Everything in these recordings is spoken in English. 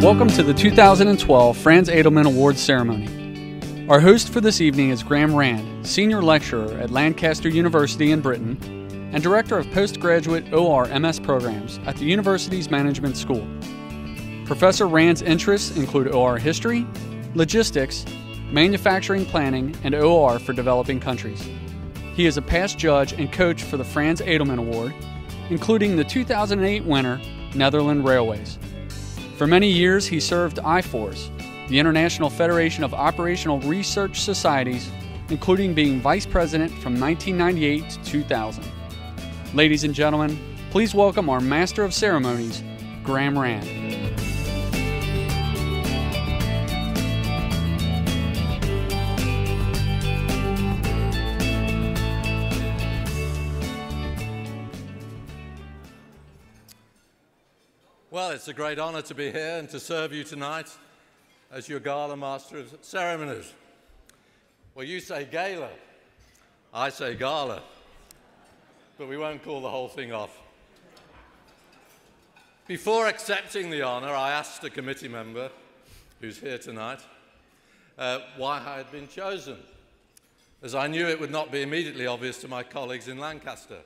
Welcome to the 2012 Franz Edelman Awards Ceremony. Our host for this evening is Graham Rand, Senior Lecturer at Lancaster University in Britain and Director of Postgraduate OR/MS programs at the university's Management School. Professor Rand's interests include OR history, logistics, manufacturing planning, and OR for developing countries. He is a past judge and coach for the Franz Edelman Award, including the 2008 winner, Netherlands Railways. For many years, he served IFORS, the International Federation of Operational Research Societies, including being vice president from 1998 to 2000. Ladies and gentlemen, please welcome our Master of Ceremonies, Graham Rand. Well, it's a great honor to be here and to serve you tonight as your Gala Master of Ceremonies. Well, you say Gala, I say Gala, but we won't call the whole thing off. Before accepting the honor, I asked a committee member, who's here tonight, why I had been chosen, as I knew it would not be immediately obvious to my colleagues in Lancaster.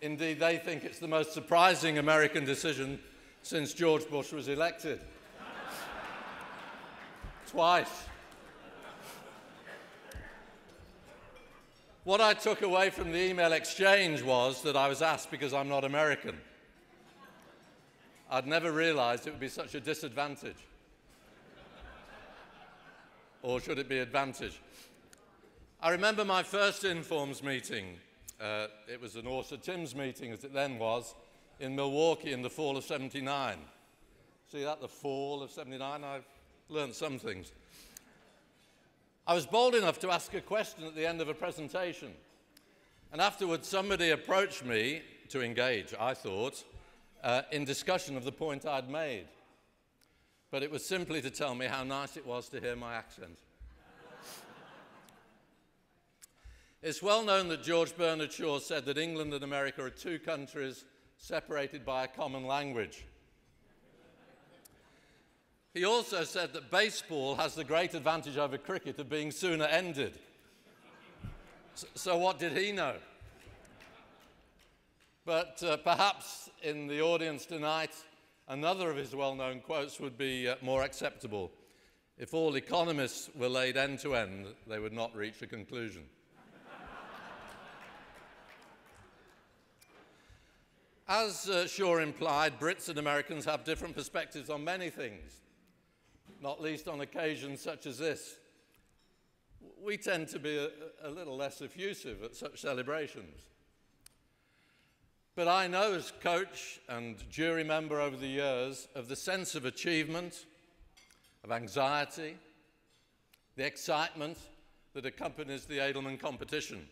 Indeed, they think it's the most surprising American decision since George Bush was elected. Twice. What I took away from the email exchange was that I was asked because I'm not American. I'd never realized it would be such a disadvantage. Or should it be advantage? I remember my first Informs meeting. It was an Orsa Timms meeting, as it then was, in Milwaukee in the fall of '79. See that, the fall of '79? I've learned some things. I was bold enough to ask a question at the end of a presentation. And afterwards, somebody approached me to engage, I thought, in discussion of the point I'd made. But it was simply to tell me how nice it was to hear my accent. It's well known that George Bernard Shaw said that England and America are two countries separated by a common language. He also said that baseball has the great advantage over cricket of being sooner ended. So what did he know? But perhaps in the audience tonight, another of his well-known quotes would be more acceptable. If all economists were laid end to end, they would not reach a conclusion. As Shaw implied, Brits and Americans have different perspectives on many things, not least on occasions such as this. We tend to be a little less effusive at such celebrations. But I know as coach and jury member over the years of the sense of achievement, of anxiety, the excitement that accompanies the Edelman competition.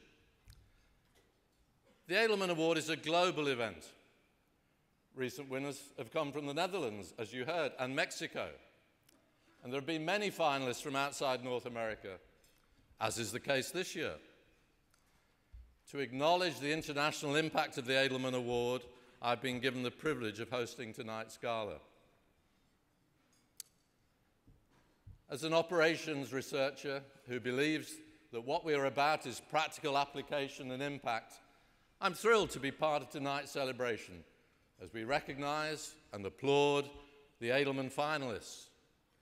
The Edelman Award is a global event. Recent winners have come from the Netherlands, as you heard, and Mexico. And there have been many finalists from outside North America, as is the case this year. To acknowledge the international impact of the Edelman Award, I've been given the privilege of hosting tonight's gala. As an operations researcher who believes that what we are about is practical application and impact, I'm thrilled to be part of tonight's celebration as we recognize and applaud the Edelman finalists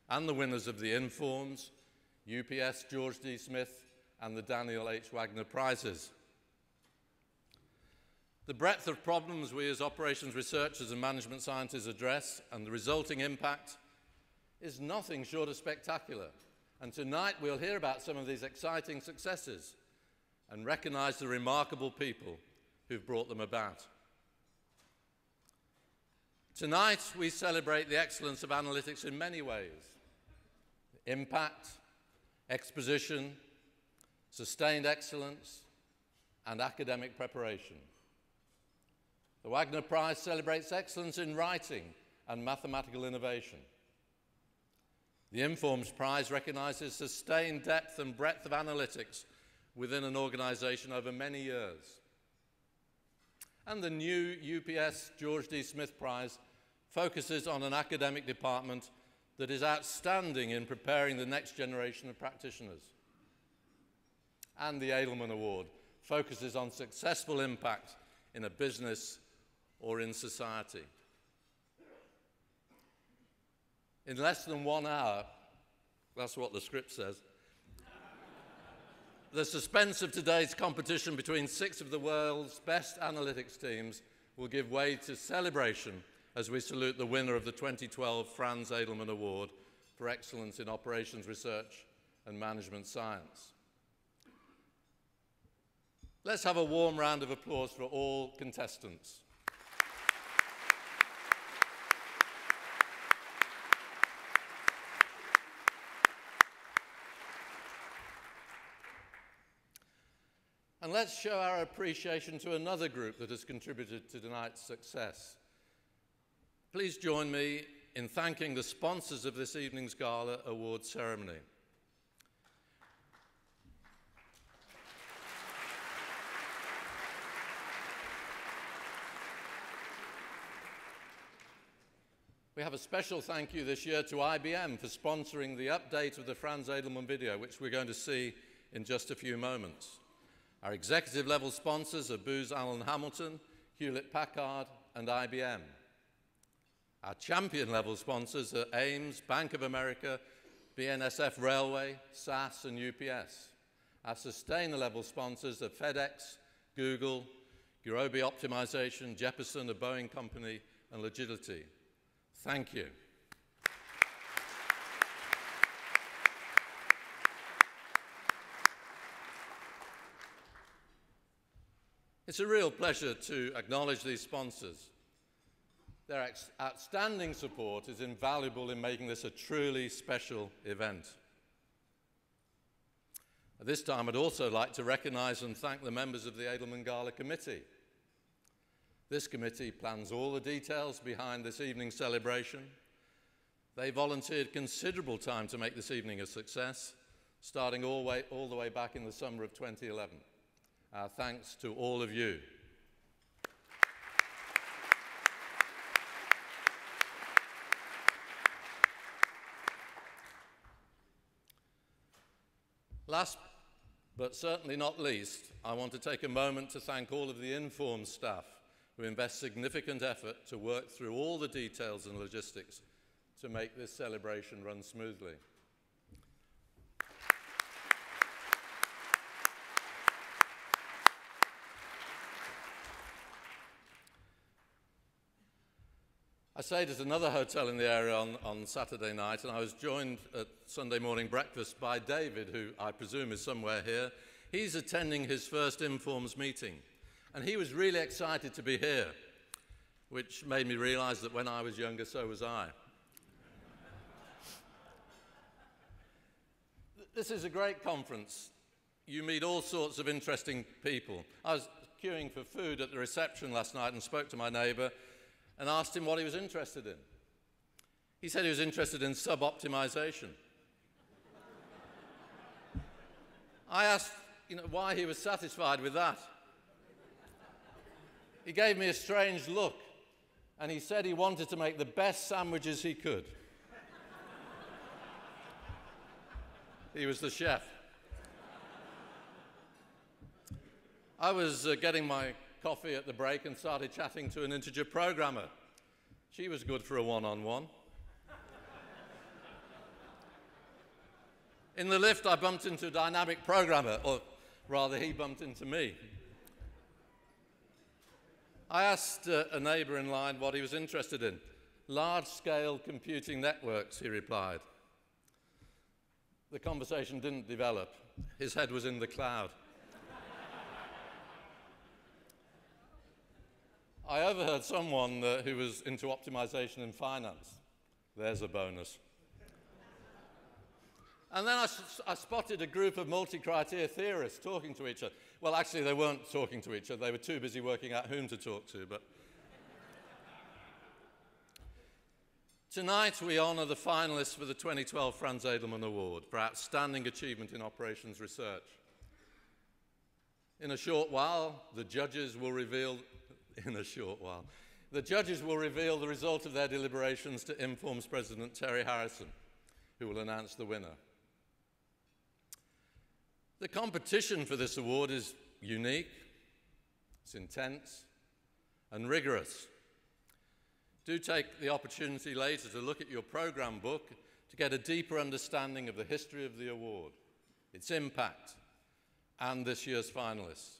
and the winners of the Informs, UPS George D. Smith, and the Daniel H. Wagner Prizes. The breadth of problems we as operations researchers and management scientists address and the resulting impact is nothing short of spectacular. And tonight we'll hear about some of these exciting successes and recognize the remarkable people who've brought them about. Tonight, we celebrate the excellence of analytics in many ways. Impact, exposition, sustained excellence, and academic preparation. The Wagner Prize celebrates excellence in writing and mathematical innovation. The Informs Prize recognizes sustained depth and breadth of analytics within an organization over many years. And the new UPS George D. Smith Prize focuses on an academic department that is outstanding in preparing the next generation of practitioners. And the Edelman Award focuses on successful impact in a business or in society. In less than 1 hour, that's what the script says, the suspense of today's competition between 6 of the world's best analytics teams will give way to celebration as we salute the winner of the 2012 Franz Edelman Award for Excellence in Operations Research and Management Science. Let's have a warm round of applause for all contestants. And let's show our appreciation to another group that has contributed to tonight's success. Please join me in thanking the sponsors of this evening's Gala award ceremony. We have a special thank you this year to IBM for sponsoring the update of the Franz Edelman video, which we're going to see in just a few moments. Our executive level sponsors are Booz Allen Hamilton, Hewlett-Packard, and IBM. Our champion level sponsors are Ames, Bank of America, BNSF Railway, SAS, and UPS. Our sustainer level sponsors are FedEx, Google, Gurobi Optimization, Jeppesen, a Boeing company, and Logility. Thank you. It's a real pleasure to acknowledge these sponsors. Their outstanding support is invaluable in making this a truly special event. At this time, I'd also like to recognize and thank the members of the Edelman Gala Committee. This committee plans all the details behind this evening's celebration. They volunteered considerable time to make this evening a success, starting all the way back in the summer of 2011. Our thanks to all of you. Last but certainly not least, I want to take a moment to thank all of the Inform staff who invest significant effort to work through all the details and logistics to make this celebration run smoothly. I stayed at another hotel in the area on Saturday night, and I was joined at Sunday morning breakfast by David, who I presume is somewhere here. He's attending his first Informs meeting, and he was really excited to be here, which made me realize that when I was younger, so was I. This is a great conference. You meet all sorts of interesting people. I was queuing for food at the reception last night and spoke to my neighbor and asked him what he was interested in. He said he was interested in sub-optimization. I asked, why he was satisfied with that. He gave me a strange look, and he said he wanted to make the best sandwiches he could. He was the chef. I was getting my coffee at the break and started chatting to an integer programmer. She was good for a one-on-one. In the lift, I bumped into a dynamic programmer, or rather, he bumped into me. I asked a neighbor in line what he was interested in. Large-scale computing networks, he replied. The conversation didn't develop. His head was in the cloud. I overheard someone who was into optimization in finance. There's a bonus. And then I spotted a group of multi-criteria theorists talking to each other. Well, actually, they weren't talking to each other. They were too busy working out whom to talk to. But tonight, we honor the finalists for the 2012 Franz Edelman Award for outstanding achievement in operations research. In a short while, the judges will reveal The judges will reveal the result of their deliberations to Inform's President Terry Harrison, who will announce the winner. The competition for this award is unique, it's intense, and rigorous. Do take the opportunity later to look at your program book to get a deeper understanding of the history of the award, its impact, and this year's finalists.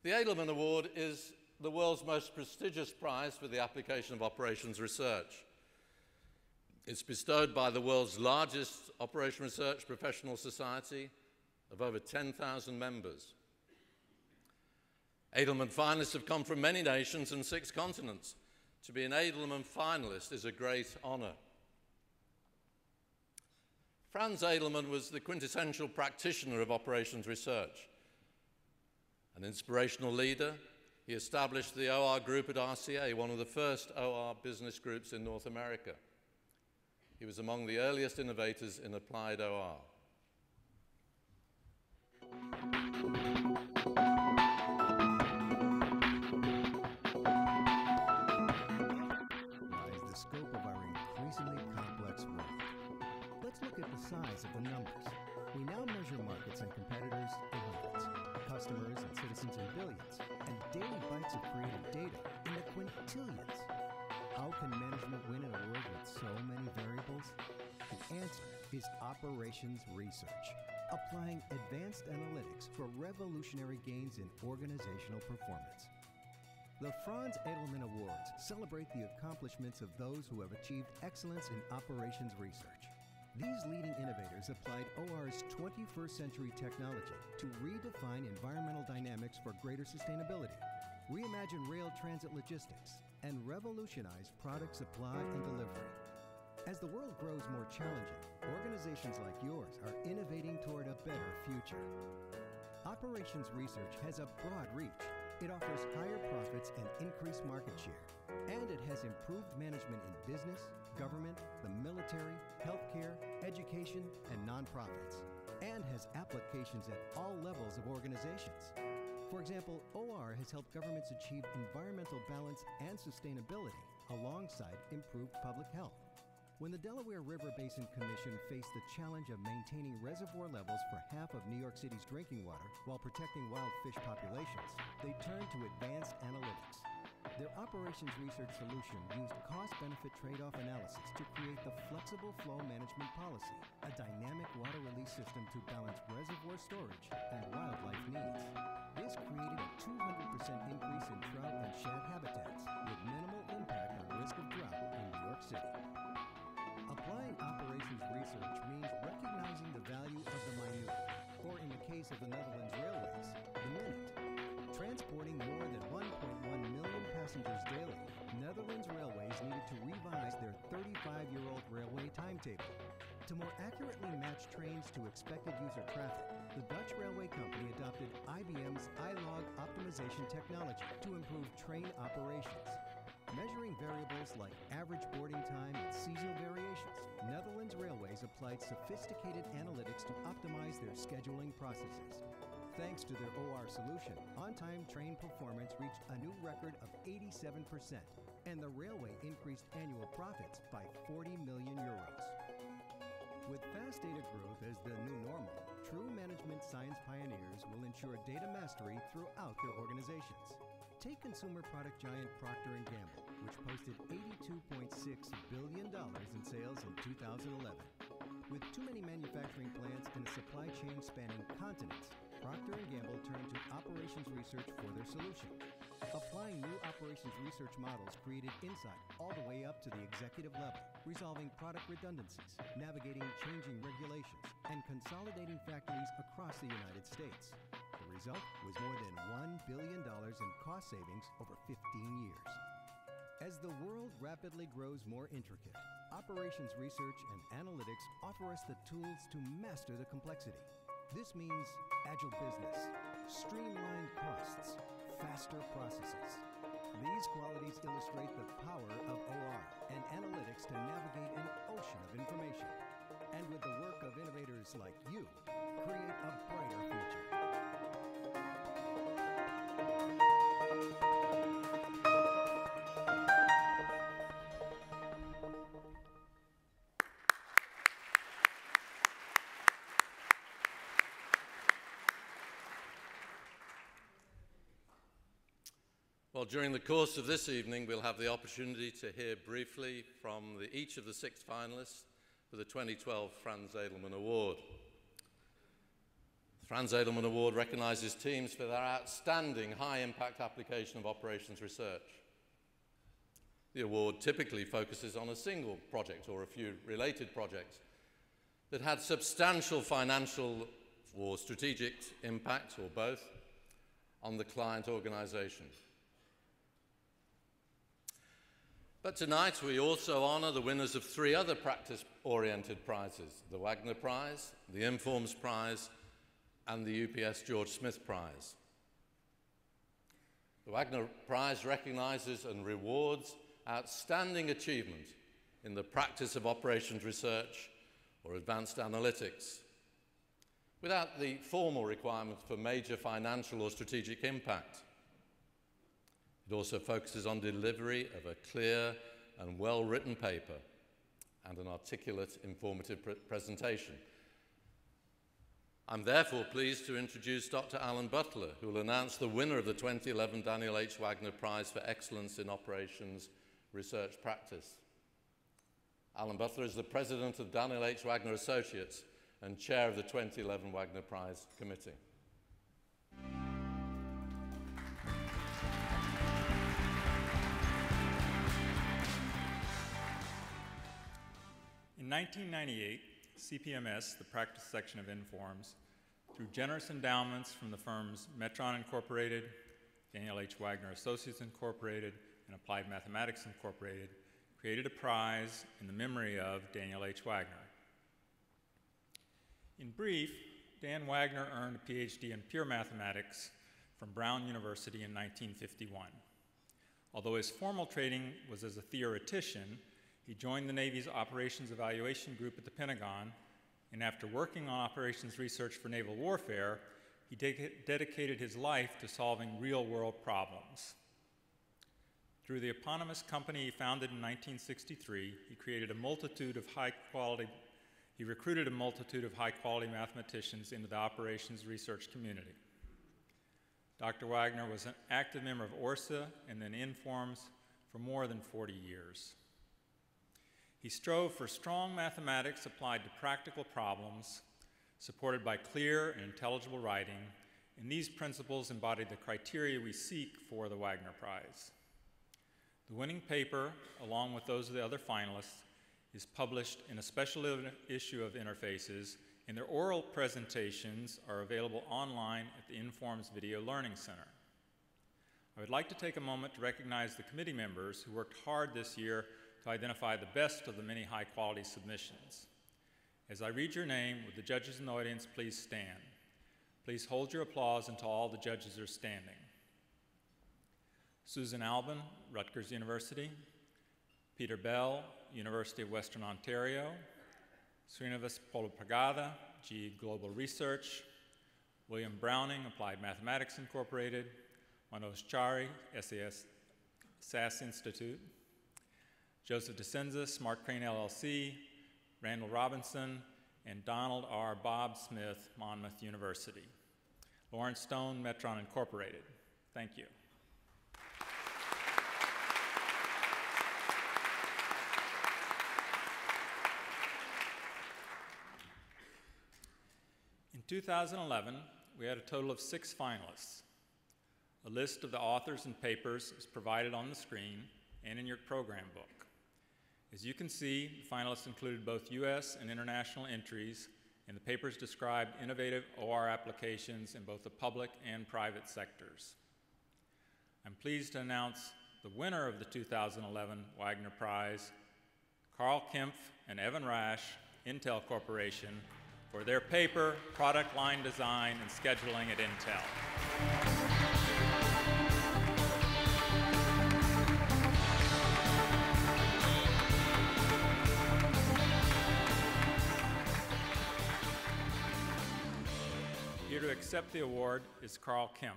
The Edelman Award is the world's most prestigious prize for the application of operations research. It's bestowed by the world's largest operation research professional society of over 10,000 members. Edelman finalists have come from many nations and 6 continents. To be an Edelman finalist is a great honor. Franz Edelman was the quintessential practitioner of operations research. An inspirational leader, he established the OR group at RCA, one of the first OR business groups in North America. He was among the earliest innovators in applied OR. Lies the scope of our increasingly complex world. Let's look at the size of the numbers. We now measure markets and competitors in hundreds, customers and citizens in billions, and daily bytes of created data in the quintillions. How can management win in a world with so many variables? The answer is operations research, applying advanced analytics for revolutionary gains in organizational performance. The Franz Edelman Awards celebrate the accomplishments of those who have achieved excellence in operations research. These leading innovators applied OR's 21st century technology to redefine environmental dynamics for greater sustainability, reimagine rail transit logistics, and revolutionize product supply and delivery. As the world grows more challenging, organizations like yours are innovating toward a better future. Operations research has a broad reach. It offers higher profits and increased market share. And it has improved management in business, government, the military, healthcare, education, and nonprofits. And has applications at all levels of organizations. For example, OR has helped governments achieve environmental balance and sustainability alongside improved public health. When the Delaware River Basin Commission faced the challenge of maintaining reservoir levels for half of New York City's drinking water while protecting wild fish populations, they turned to advanced analytics. Their operations research solution used cost-benefit trade-off analysis to create the flexible flow management policy, a dynamic water release system to balance reservoir storage and wildlife needs. This created a 200% increase in trout and shad habitats with minimal impact on risk of drought in New York City. Applying operations research means recognizing the value of the minute, or in the case of the Netherlands Railways, the minute. Transporting more than 1.1 million passengers daily, Netherlands Railways needed to revise their 35-year-old railway timetable. To more accurately match trains to expected user traffic, the Dutch railway company adopted IBM's iLog optimization technology to improve train operations. Measuring variables like average boarding time and seasonal variations, Netherlands Railways applied sophisticated analytics to optimize their scheduling processes. Thanks to their OR solution, on-time train performance reached a new record of 87%, and the railway increased annual profits by 40 million euros. With fast data growth as the new normal, true management science pioneers will ensure data mastery throughout their organizations. Take consumer product giant Procter & Gamble, which posted $82.6 billion in sales in 2011. With too many manufacturing plants and a supply chain spanning continents, Procter & Gamble turned to operations research for their solution. Applying new operations research models created insight all the way up to the executive level, resolving product redundancies, navigating changing regulations, and consolidating factories across the United States. The result was more than $1 billion in cost savings over 15 years. As the world rapidly grows more intricate, operations research and analytics offer us the tools to master the complexity. This means agile business, streamlined costs, faster processes. These qualities illustrate the power of OR and analytics to navigate an ocean of information. And with the work of innovators like you, create a brighter future. Well, during the course of this evening, we'll have the opportunity to hear briefly from each of the 6 finalists for the 2012 Franz Edelman Award. The Franz Edelman Award recognizes teams for their outstanding high-impact application of operations research. The award typically focuses on a single project or a few related projects that had substantial financial or strategic impact, or both, on the client organization. But tonight we also honor the winners of 3 other practice-oriented prizes: the Wagner Prize, the Informs Prize, and the UPS George Smith Prize. The Wagner Prize recognizes and rewards outstanding achievement in the practice of operations research or advanced analytics, without the formal requirement for major financial or strategic impact. It also focuses on delivery of a clear and well-written paper and an articulate, informative presentation. I'm therefore pleased to introduce Dr. Alan Butler, who will announce the winner of the 2011 Daniel H. Wagner Prize for Excellence in Operations Research Practice. Alan Butler is the president of Daniel H. Wagner Associates and chair of the 2011 Wagner Prize Committee. In 1998, CPMS, the practice section of Informs, through generous endowments from the firms Metron Incorporated, Daniel H. Wagner Associates Incorporated, and Applied Mathematics Incorporated, created a prize in the memory of Daniel H. Wagner. In brief, Dan Wagner earned a PhD in pure mathematics from Brown University in 1951. Although his formal training was as a theoretician, he joined the Navy's Operations Evaluation Group at the Pentagon, and after working on operations research for naval warfare, he dedicated his life to solving real-world problems. Through the eponymous company he founded in 1963, he recruited a multitude of high-quality mathematicians into the operations research community. Dr. Wagner was an active member of ORSA and then Informs for more than 40 years. He strove for strong mathematics applied to practical problems, supported by clear and intelligible writing, and these principles embodied the criteria we seek for the Wagner Prize. The winning paper, along with those of the other finalists, is published in a special issue of Interfaces, and their oral presentations are available online at the Informs Video Learning Center. I would like to take a moment to recognize the committee members who worked hard this year to identify the best of the many high-quality submissions. As I read your name, would the judges in the audience please stand? Please hold your applause until all the judges are standing. Susan Albin, Rutgers University. Peter Bell, University of Western Ontario. Srinivas Polapagada, GE Global Research. William Browning, Applied Mathematics Incorporated. Manoj Chari, SAS Institute. Joseph DeCenza, Smart Crane LLC, Randall Robinson, and Donald R. Bob Smith, Monmouth University. Lawrence Stone, Metron Incorporated. Thank you. In 2011, we had a total of 6 finalists. A list of the authors and papers is provided on the screen and in your program book. As you can see, the finalists included both U.S. and international entries, and the papers described innovative OR applications in both the public and private sectors. I'm pleased to announce the winner of the 2011 Wagner Prize, Carl Kempf and Evan Rash, Intel Corporation, for their paper, Product Line Design and Scheduling at Intel. Here to accept the award is Carl Kempf.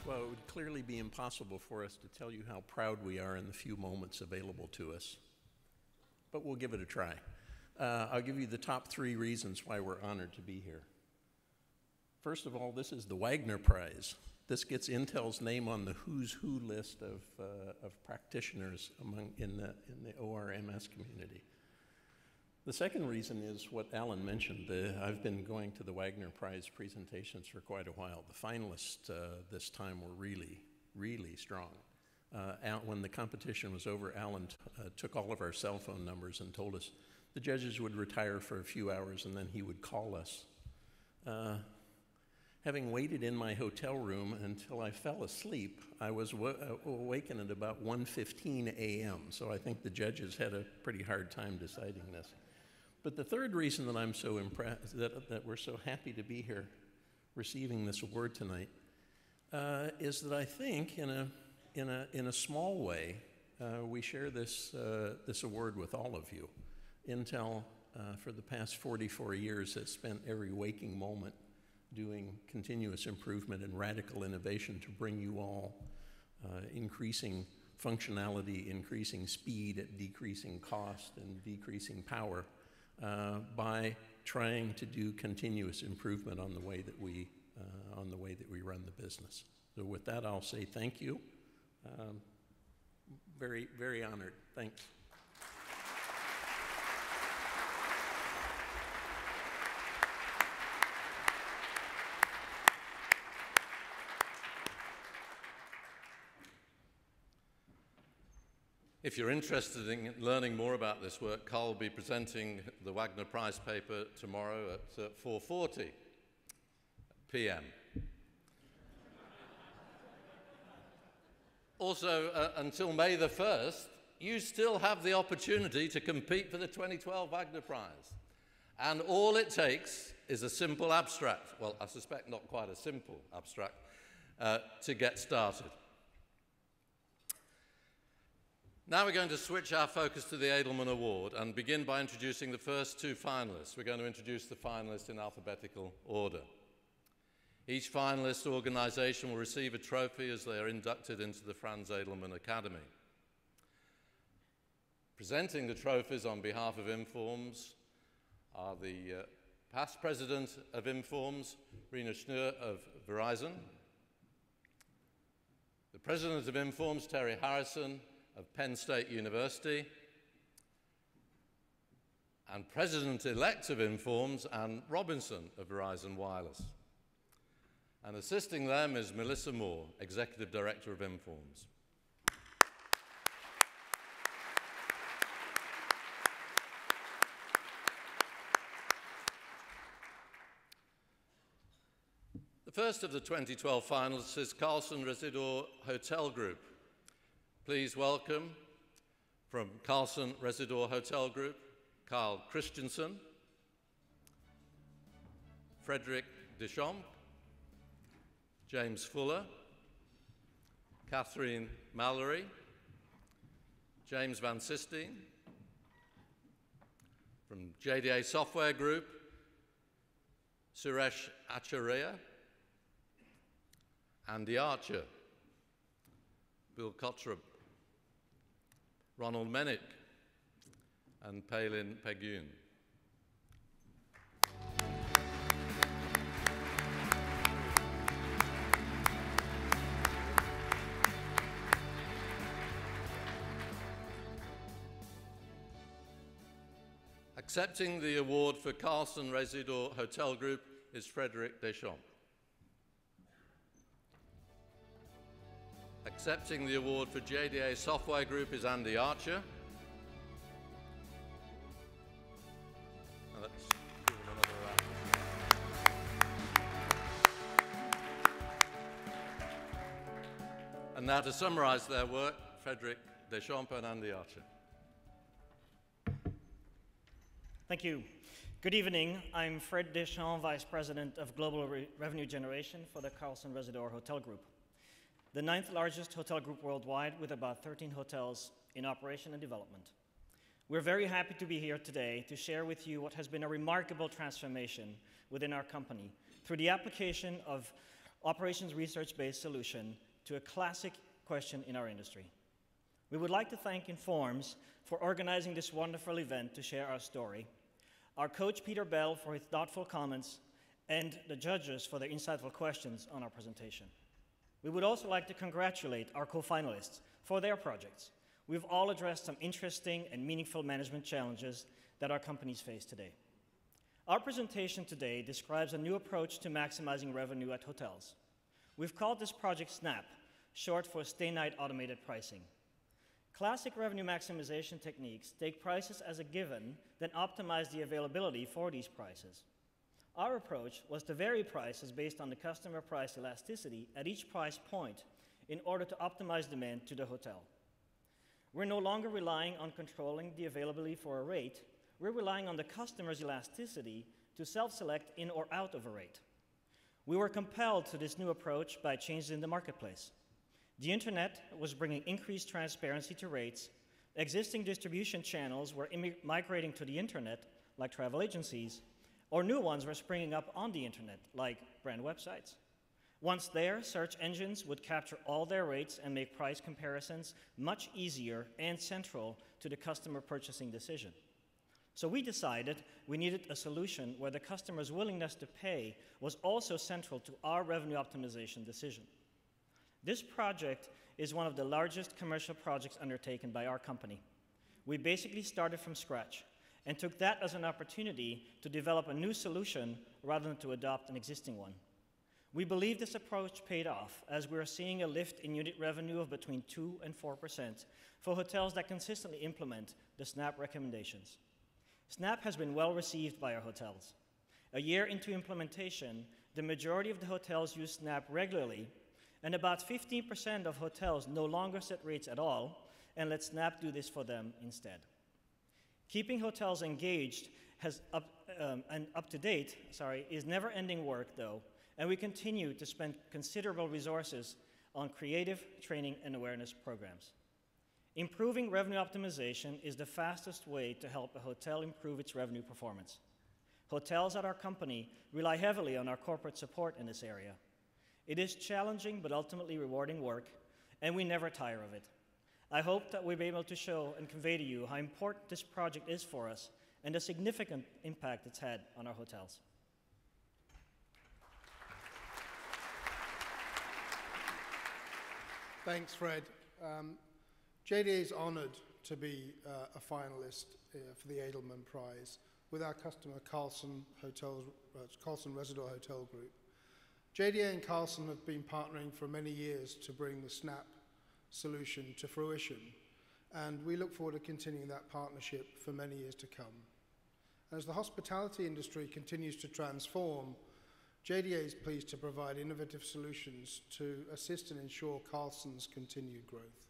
Well, it would clearly be impossible for us to tell you how proud we are in the few moments available to us, but we'll give it a try. I'll give you the top 3 reasons why we're honored to be here. First of all, this is the Wagner Prize. This gets Intel's name on the who's who list of practitioners in the ORMS community. The second reason is what Alan mentioned. I've been going to the Wagner Prize presentations for quite a while. The finalists this time were really, really strong. When the competition was over, Alan took all of our cell phone numbers and told us the judges would retire for a few hours and then he would call us. Having waited in my hotel room until I fell asleep, I was awakened at about 1:15 a.m., so I think the judges had a pretty hard time deciding this. But the third reason that I'm so impressed, that we're so happy to be here receiving this award tonight, is that I think in a small way, we share this award with all of you. Intel, for the past 44 years, has spent every waking moment doing continuous improvement and radical innovation to bring you all increasing functionality, increasing speed at decreasing cost and decreasing power by trying to do continuous improvement on the way that we run the business. So with that, I'll say thank you. Very, very honored. Thanks. If you're interested in learning more about this work, Carl will be presenting the Wagner Prize paper tomorrow at 4:40 p.m. Also, until May the 1st, you still have the opportunity to compete for the 2012 Wagner Prize. And all it takes is a simple abstract, well, I suspect not quite a simple abstract, to get started. Now we're going to switch our focus to the Edelman Award and begin by introducing the first 2 finalists. We're going to introduce the finalists in alphabetical order. Each finalist organization will receive a trophy as they are inducted into the Franz Edelman Academy. Presenting the trophies on behalf of Informs are the past president of Informs, Rena Schnur of Verizon, the president of Informs, Terry Harrison, of Penn State University, and President-elect of Informs, Ann Robinson of Verizon Wireless. And assisting them is Melissa Moore, Executive Director of Informs. The first of the 2012 finalists is Carlson Residor Hotel Group. Please welcome, from Carlson Residor Hotel Group, Carl Christensen, Frederick Deschamps, James Fuller, Catherine Mallory, James Van Sistine. From JDA Software Group, Suresh Acharya, Andy Archer, Bill Kottrup, Ronald Menick, and Palin Pegun. Accepting the award for Carlson Residor Hotel Group is Frederick Deschamps. Accepting the award for JDA Software Group is Andy Archer. Now let's give him another round. And now to summarize their work, Frederick Deschamps and Andy Archer. Thank you. Good evening. I'm Fred Deschamps, Vice President of Global Revenue Generation for the Carlson Residor Hotel Group, the 9th largest hotel group worldwide with about 13 hotels in operation and development. We're very happy to be here today to share with you what has been a remarkable transformation within our company through the application of operations research-based solution to a classic question in our industry. We would like to thank Informs for organizing this wonderful event to share our story, our coach Peter Bell for his thoughtful comments, and the judges for their insightful questions on our presentation. We would also like to congratulate our co-finalists for their projects. We've all addressed some interesting and meaningful management challenges that our companies face today. Our presentation today describes a new approach to maximizing revenue at hotels. We've called this project SNAP, short for Stay Night Automated Pricing. Classic revenue maximization techniques take prices as a given, then optimize the availability for these prices. Our approach was to vary prices based on the customer price elasticity at each price point in order to optimize demand to the hotel. We're no longer relying on controlling the availability for a rate. We're relying on the customer's elasticity to self-select in or out of a rate. We were compelled to this new approach by changes in the marketplace. The internet was bringing increased transparency to rates. Existing distribution channels were migrating to the internet, like travel agencies, or new ones were springing up on the internet, like brand websites. Once there, search engines would capture all their rates and make price comparisons much easier and central to the customer purchasing decision. So we decided we needed a solution where the customer's willingness to pay was also central to our revenue optimization decision. This project is one of the largest commercial projects undertaken by our company. We basically started from scratch and took that as an opportunity to develop a new solution rather than to adopt an existing one. We believe this approach paid off, as we are seeing a lift in unit revenue of between 2% and 4% for hotels that consistently implement the SNAP recommendations. SNAP has been well received by our hotels. A year into implementation, the majority of the hotels use SNAP regularly, and about 15% of hotels no longer set rates at all and let SNAP do this for them instead. Keeping hotels engaged and up to date is never-ending work, though, and we continue to spend considerable resources on creative training and awareness programs. Improving revenue optimization is the fastest way to help a hotel improve its revenue performance. Hotels at our company rely heavily on our corporate support in this area. It is challenging but ultimately rewarding work, and we never tire of it. I hope that we'll be able to show and convey to you how important this project is for us and the significant impact it's had on our hotels. Thanks, Fred. JDA is honored to be a finalist for the Edelman Prize with our customer Carlson Residor Hotel Group. JDA and Carlson have been partnering for many years to bring the SNAP solution to fruition, and we look forward to continuing that partnership for many years to come. As the hospitality industry continues to transform, JDA is pleased to provide innovative solutions to assist and ensure Carlson's continued growth.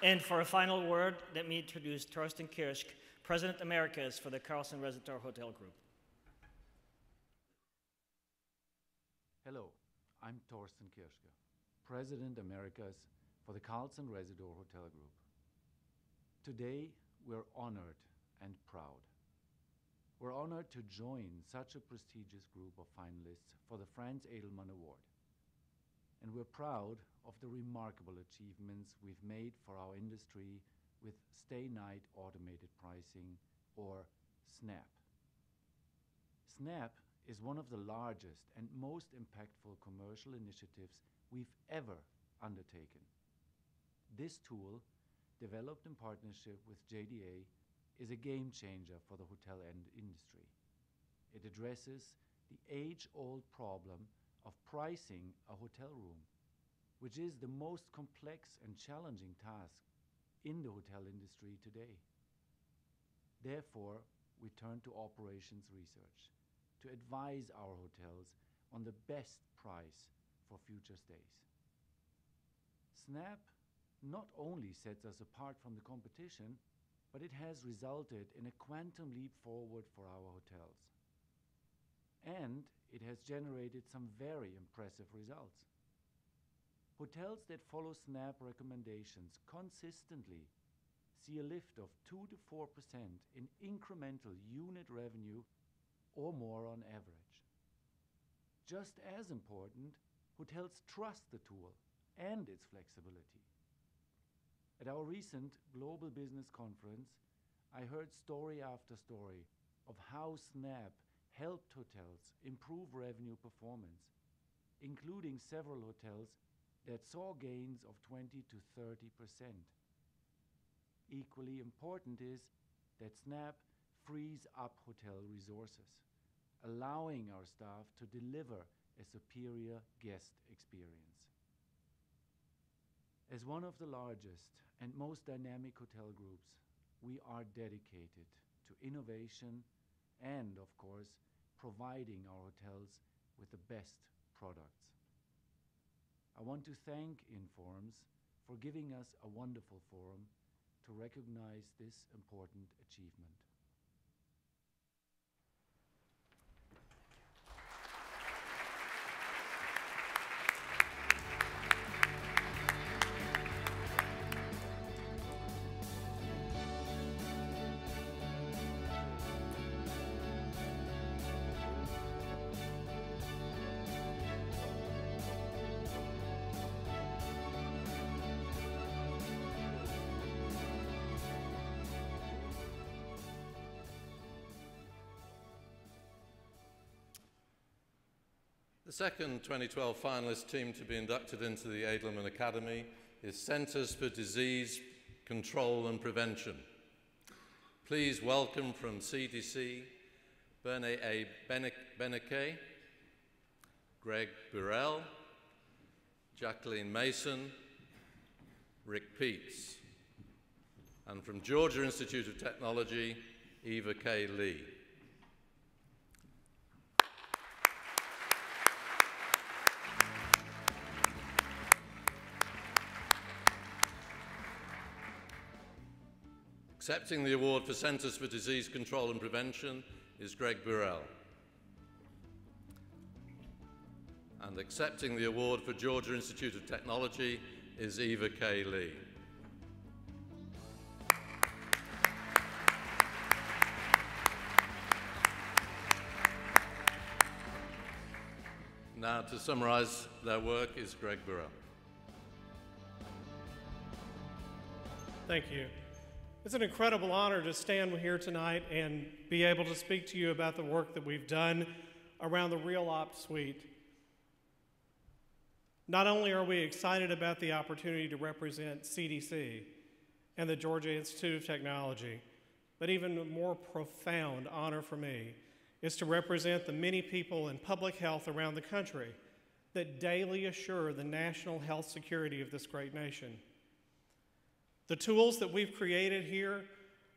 And for a final word, let me introduce Thorsten Kirsch, President Americas for the Carlson Residor Hotel Group. Hello, I'm Thorsten Kirschke, President Americas for the Carlson Residor Hotel Group. Today, we're honored and proud. We're honored to join such a prestigious group of finalists for the Franz Edelman Award. And we're proud of the remarkable achievements we've made for our industry with Stay Night Automated Pricing, or SNAP. SNAP is one of the largest and most impactful commercial initiatives we've ever undertaken. This tool, developed in partnership with JDA, is a game changer for the hotel industry. It addresses the age-old problem of pricing a hotel room, which is the most complex and challenging task in the hotel industry today. Therefore, we turn to operations research to advise our hotels on the best price for future stays. SNAP not only sets us apart from the competition, but it has resulted in a quantum leap forward for our hotels. And it has generated some very impressive results. Hotels that follow SNAP recommendations consistently see a lift of 2 to 4% in incremental unit revenue or more on average. Just as important, hotels trust the tool and its flexibility. At our recent Global Business Conference, I heard story after story of how Snap helped hotels improve revenue performance, including several hotels that saw gains of 20 to 30%. Equally important is that Snap frees up hotel resources, allowing our staff to deliver a superior guest experience. As one of the largest and most dynamic hotel groups, we are dedicated to innovation and, of course, providing our hotels with the best products. I want to thank Informs for giving us a wonderful forum to recognize this important achievement. The second 2012 finalist team to be inducted into the Edelman Academy is Centers for Disease Control and Prevention. Please welcome from CDC, Berne A. Beneke, Greg Burrell, Jacqueline Mason, Rick Peets, and from Georgia Institute of Technology, Eva K. Lee. Accepting the award for Centers for Disease Control and Prevention is Greg Burrell. And accepting the award for Georgia Institute of Technology is Eva K. Lee. Now to summarize their work is Greg Burrell. Thank you. It's an incredible honor to stand here tonight and be able to speak to you about the work that we've done around the Real Ops Suite. Not only are we excited about the opportunity to represent CDC and the Georgia Institute of Technology, but even a more profound honor for me is to represent the many people in public health around the country that daily assure the national health security of this great nation. The tools that we've created here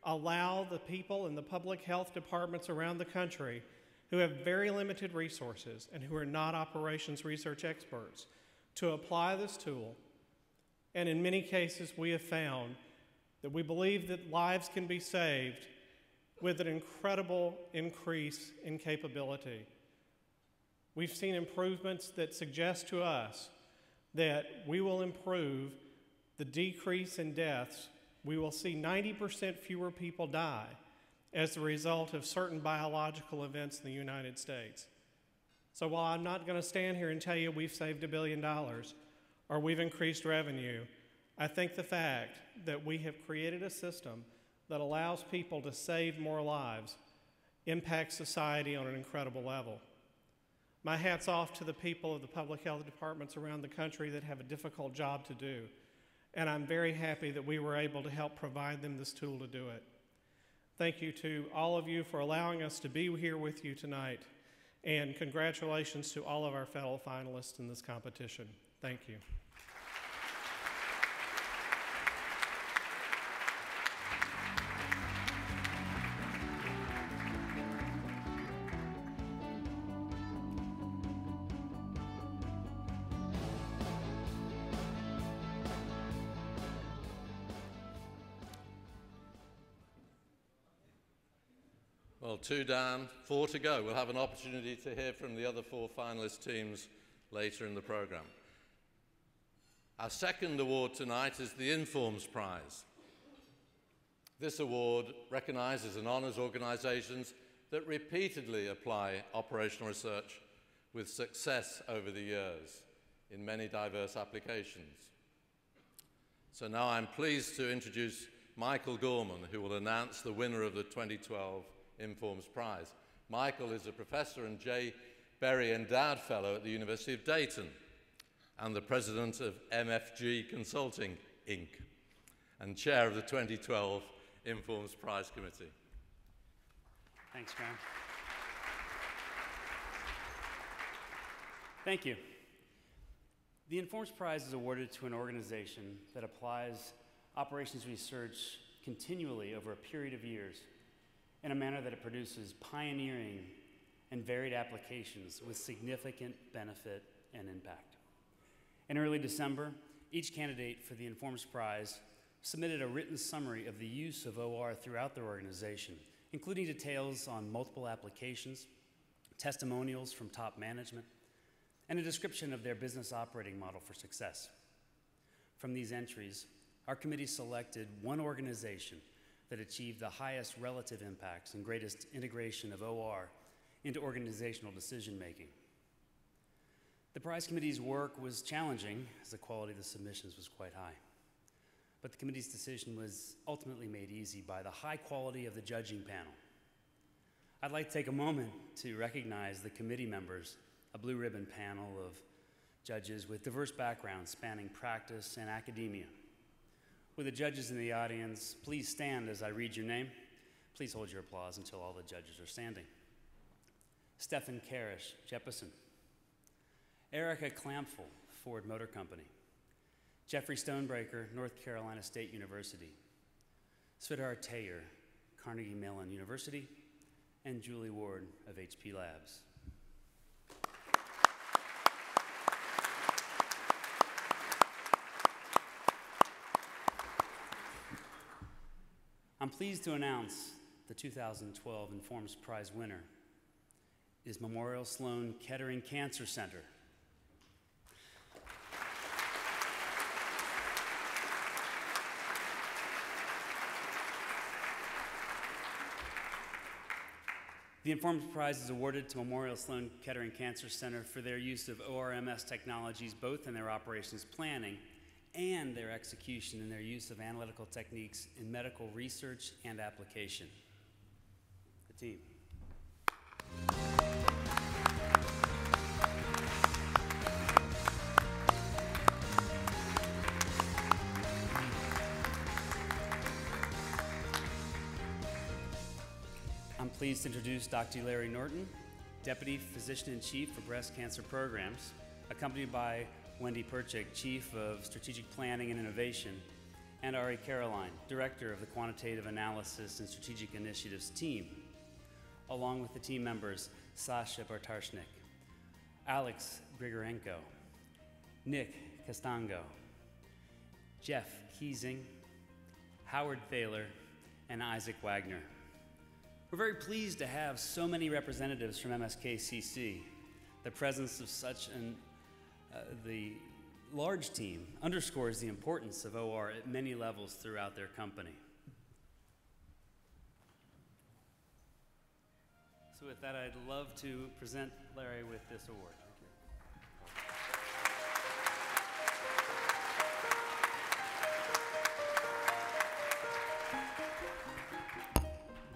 allow the people in the public health departments around the country who have very limited resources and who are not operations research experts to apply this tool. And in many cases, we have found that we believe that lives can be saved with an incredible increase in capability. We've seen improvements that suggest to us that we will improve the decrease in deaths. We will see 90% fewer people die as a result of certain biological events in the United States. So while I'm not going to stand here and tell you we've saved $1 billion or we've increased revenue, I think the fact that we have created a system that allows people to save more lives impacts society on an incredible level. My hat's off to the people of the public health departments around the country that have a difficult job to do. And I'm very happy that we were able to help provide them this tool to do it. Thank you to all of you for allowing us to be here with you tonight, and congratulations to all of our fellow finalists in this competition. Thank you. Well, 2 down, 4 to go. We'll have an opportunity to hear from the other 4 finalist teams later in the program. Our second award tonight is the Informs Prize. This award recognizes and honors organizations that repeatedly apply operational research with success over the years in many diverse applications. So now I'm pleased to introduce Michael Gorman, who will announce the winner of the 2012 Informs Prize. Michael is a professor and J. Berry Endowed Fellow at the University of Dayton and the president of MFG Consulting, Inc., and chair of the 2012 Informs Prize Committee. Thanks, Graham. Thank you. The Informs Prize is awarded to an organization that applies operations research continually over a period of years in a manner that it produces pioneering and varied applications with significant benefit and impact. In early December, each candidate for the Informs Prize submitted a written summary of the use of OR throughout their organization, including details on multiple applications, testimonials from top management, and a description of their business operating model for success. From these entries, our committee selected one organization that achieved the highest relative impacts and greatest integration of OR into organizational decision-making. The prize committee's work was challenging, as the quality of the submissions was quite high. But the committee's decision was ultimately made easy by the high quality of the judging panel. I'd like to take a moment to recognize the committee members, a blue ribbon panel of judges with diverse backgrounds spanning practice and academia. With the judges in the audience, please stand as I read your name. Please hold your applause until all the judges are standing. Stephen Karish, Jeppesen. Erica Clampful, Ford Motor Company. Jeffrey Stonebreaker, North Carolina State University. Sridhar Tayer, Carnegie Mellon University. And Julie Ward of HP Labs. I'm pleased to announce the 2012 Informs Prize winner is Memorial Sloan Kettering Cancer Center. The Informs Prize is awarded to Memorial Sloan Kettering Cancer Center for their use of ORMS technologies both in their operations planning and their execution in their use of analytical techniques in medical research and application. The team. I'm pleased to introduce Dr. Larry Norton, Deputy Physician-in-Chief for Breast Cancer Programs, accompanied by Wendy Perchik, Chief of Strategic Planning and Innovation, and Ari Caroline, Director of the Quantitative Analysis and Strategic Initiatives team, along with the team members Sasha Bartarshnik, Alex Grigorenko, Nick Castango, Jeff Keesing, Howard Thaler, and Isaac Wagner. We're very pleased to have so many representatives from MSKCC. The presence of such the large team underscores the importance of OR at many levels throughout their company. So with that, I'd love to present Larry with this award.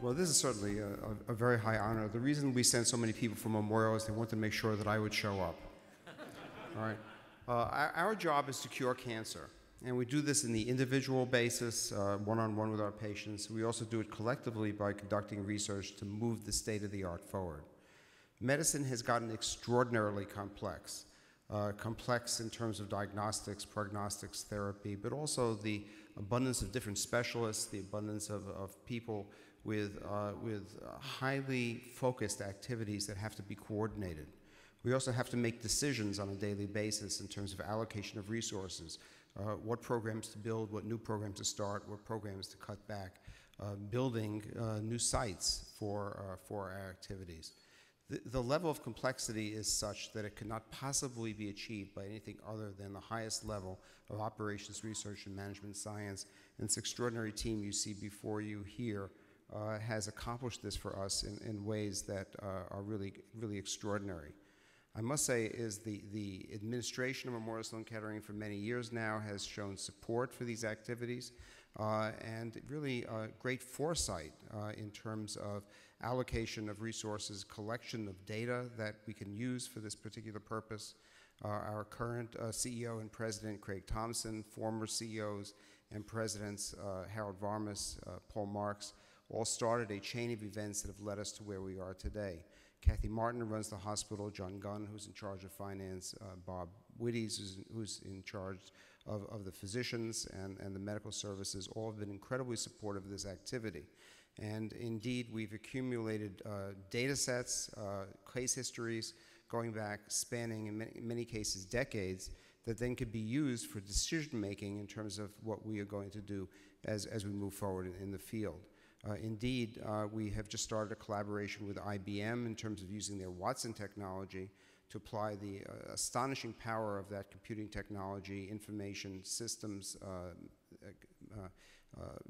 Well, this is certainly a very high honor. The reason we sent so many people for Memorial is they wanted to make sure that I would show up. All right. Our job is to cure cancer, and we do this in the individual basis, one-on-one with our patients. We also do it collectively by conducting research to move the state-of-the-art forward. Medicine has gotten extraordinarily complex, complex in terms of diagnostics, prognostics, therapy, but also the abundance of different specialists, the abundance of people with highly focused activities that have to be coordinated. We also have to make decisions on a daily basis in terms of allocation of resources, what programs to build, what new programs to start, what programs to cut back, building new sites for our activities. The level of complexity is such that it cannot possibly be achieved by anything other than the highest level of operations, research, and management science. And this extraordinary team you see before you here has accomplished this for us in ways that are really, really extraordinary. I must say is the administration of Memorial Sloan Kettering for many years now has shown support for these activities and really great foresight in terms of allocation of resources, collection of data that we can use for this particular purpose. Our current CEO and president, Craig Thompson, former CEOs and presidents, Harold Varmus, Paul Marks, all started a chain of events that have led us to where we are today. Kathy Martin runs the hospital, John Gunn, who's in charge of finance, Bob Whitties, who's in charge of the physicians and the medical services, all have been incredibly supportive of this activity. And indeed, we've accumulated data sets, case histories, going back, spanning in many cases decades, that then could be used for decision making in terms of what we are going to do as we move forward in the field. Indeed, we have just started a collaboration with IBM in terms of using their Watson technology to apply the astonishing power of that computing technology, information systems,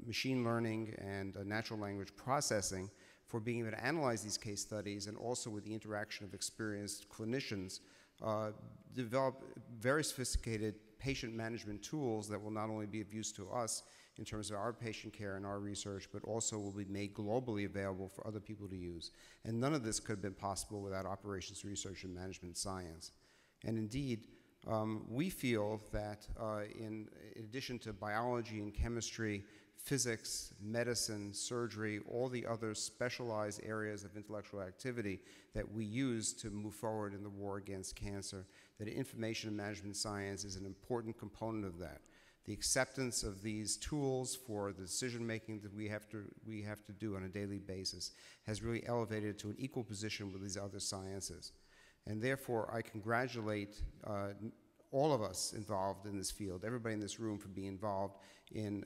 machine learning, and natural language processing for being able to analyze these case studies, and also with the interaction of experienced clinicians, develop very sophisticated patient management tools that will not only be of use to us in terms of our patient care and our research, but also will be made globally available for other people to use. And none of this could have been possible without operations research and management science. And indeed, we feel that in addition to biology and chemistry, physics, medicine, surgery, all the other specialized areas of intellectual activity that we use to move forward in the war against cancer, that information and management science is an important component of that. The acceptance of these tools for the decision-making that we have to do on a daily basis has really elevated to an equal position with these other sciences. And therefore, I congratulate all of us involved in this field, everybody in this room, for being involved in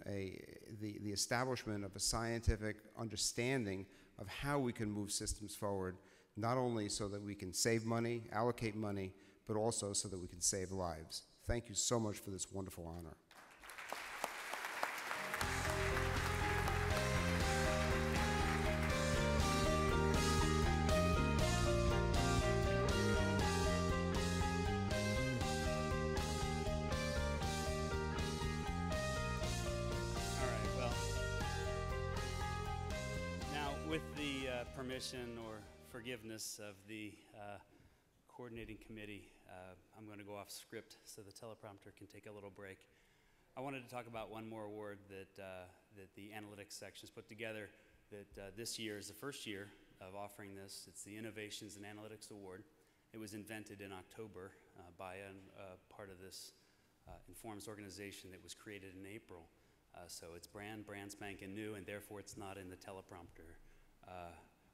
the establishment of a scientific understanding of how we can move systems forward, not only so that we can save money, allocate money, but also so that we can save lives. Thank you so much for this wonderful honor. Permission or forgiveness of the coordinating committee, I'm going to go off script so the teleprompter can take a little break. I wanted to talk about one more award that the analytics section has put together, that this year is the first year of offering this. It's the Innovations in Analytics Award. It was invented in October by a part of this Informs organization that was created in April. So it's brand spanking new, and therefore it's not in the teleprompter.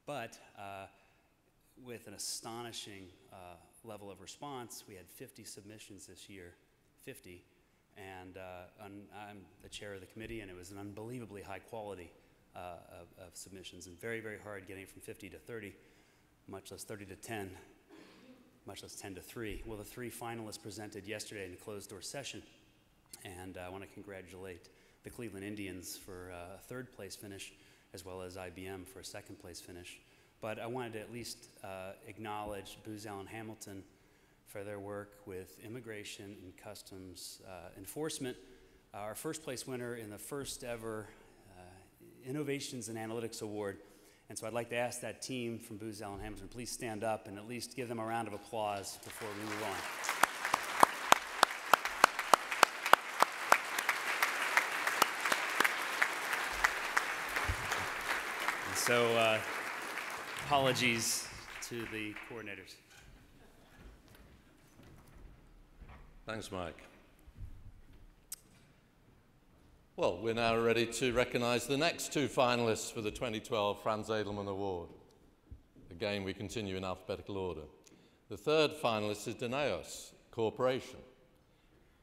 But with an astonishing level of response, we had 50 submissions this year, 50, and I'm the chair of the committee, and it was an unbelievably high quality of submissions, and very, very hard getting from 50 to 30, much less 30 to 10, much less 10 to 3. Well, the 3 finalists presented yesterday in a closed-door session, and I want to congratulate the Cleveland Indians for a third-place finish, as well as IBM for a second-place finish. But I wanted to at least acknowledge Booz Allen Hamilton for their work with immigration and customs enforcement. Our first-place winner in the first ever Innovations in Analytics Award. And so I'd like to ask that team from Booz Allen Hamilton, please stand up and at least give them a round of applause before we move on. So apologies to the coordinators. Thanks, Mike. Well, we're now ready to recognize the next 2 finalists for the 2012 Franz Edelman Award. Again, we continue in alphabetical order. The third finalist is Danaos Corporation.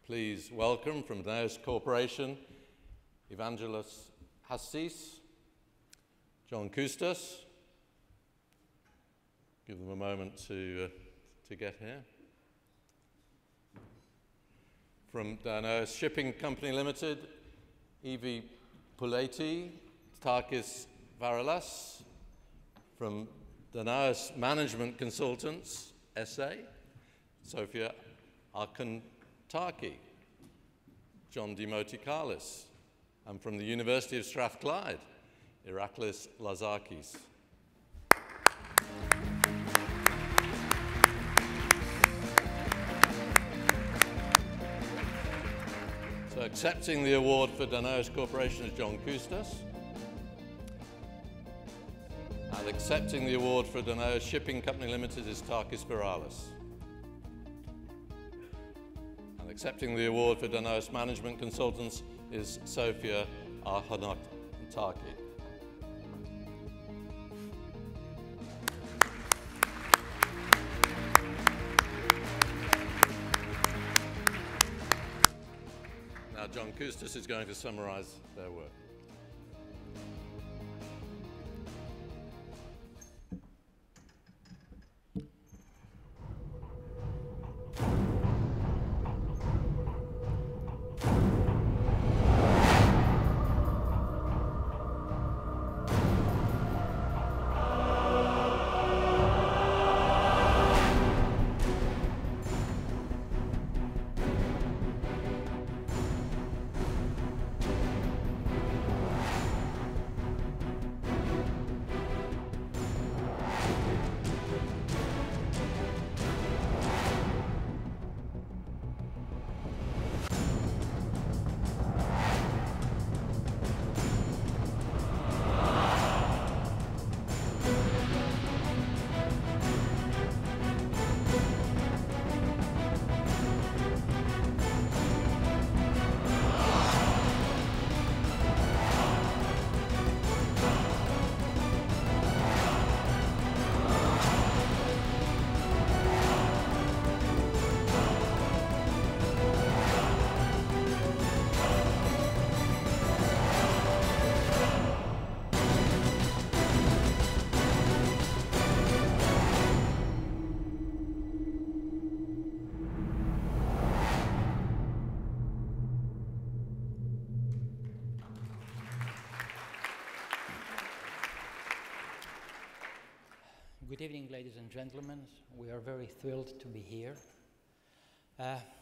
Please welcome from Danaos Corporation, Evangelos Hassis, John Kustas, give them a moment to get here. From Danaos Shipping Company Limited, Evie Puleti, Takis Varalas. From Danaos Management Consultants, SA, Sofia Arkantaki, John Dimotikalis. And from the University of Strathclyde, Iraklis Lazakis. So accepting the award for Danaos Corporation is John Kustas. And accepting the award for Danaos Shipping Company Limited is Takis Viralis. And accepting the award for Danaos Management Consultants is Sofia Arkantaki. Now John Kustas is going to summarize their work. Good evening, ladies and gentlemen. We are very thrilled to be here.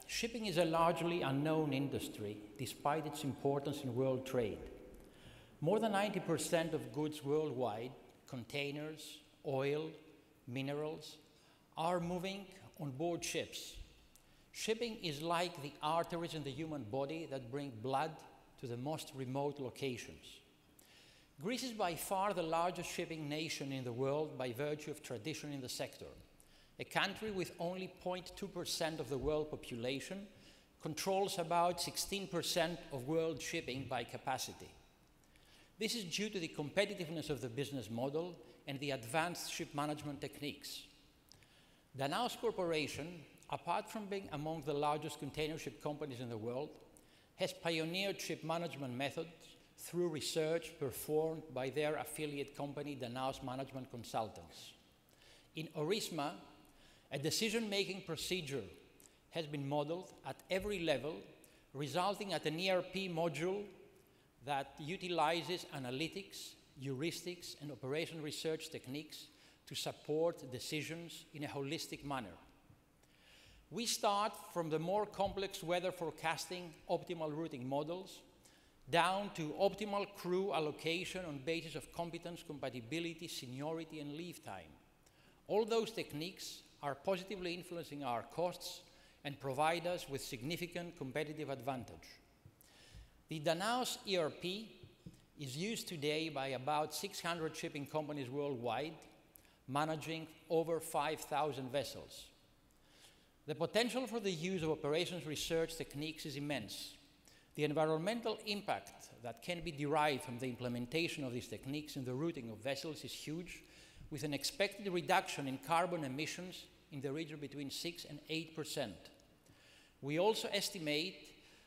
Shipping is a largely unknown industry, despite its importance in world trade. More than 90% of goods worldwide, containers, oil, minerals, are moving on board ships. Shipping is like the arteries in the human body that bring blood to the most remote locations. Greece is by far the largest shipping nation in the world by virtue of tradition in the sector. A country with only 0.2% of the world population controls about 16% of world shipping by capacity. This is due to the competitiveness of the business model and the advanced ship management techniques. Danaos Corporation, apart from being among the largest container ship companies in the world, has pioneered ship management methods through research performed by their affiliate company, Danaos Management Consultants. In ORISMA, a decision-making procedure has been modeled at every level, resulting at an ERP module that utilizes analytics, heuristics, and operation research techniques to support decisions in a holistic manner. We start from the more complex weather forecasting optimal routing models down to optimal crew allocation on basis of competence, compatibility, seniority, and leave time. All those techniques are positively influencing our costs and provide us with significant competitive advantage. The Danaos ERP is used today by about 600 shipping companies worldwide, managing over 5,000 vessels. The potential for the use of operations research techniques is immense. The environmental impact that can be derived from the implementation of these techniques in the routing of vessels is huge, with an expected reduction in carbon emissions in the region between 6 and 8%. We also estimate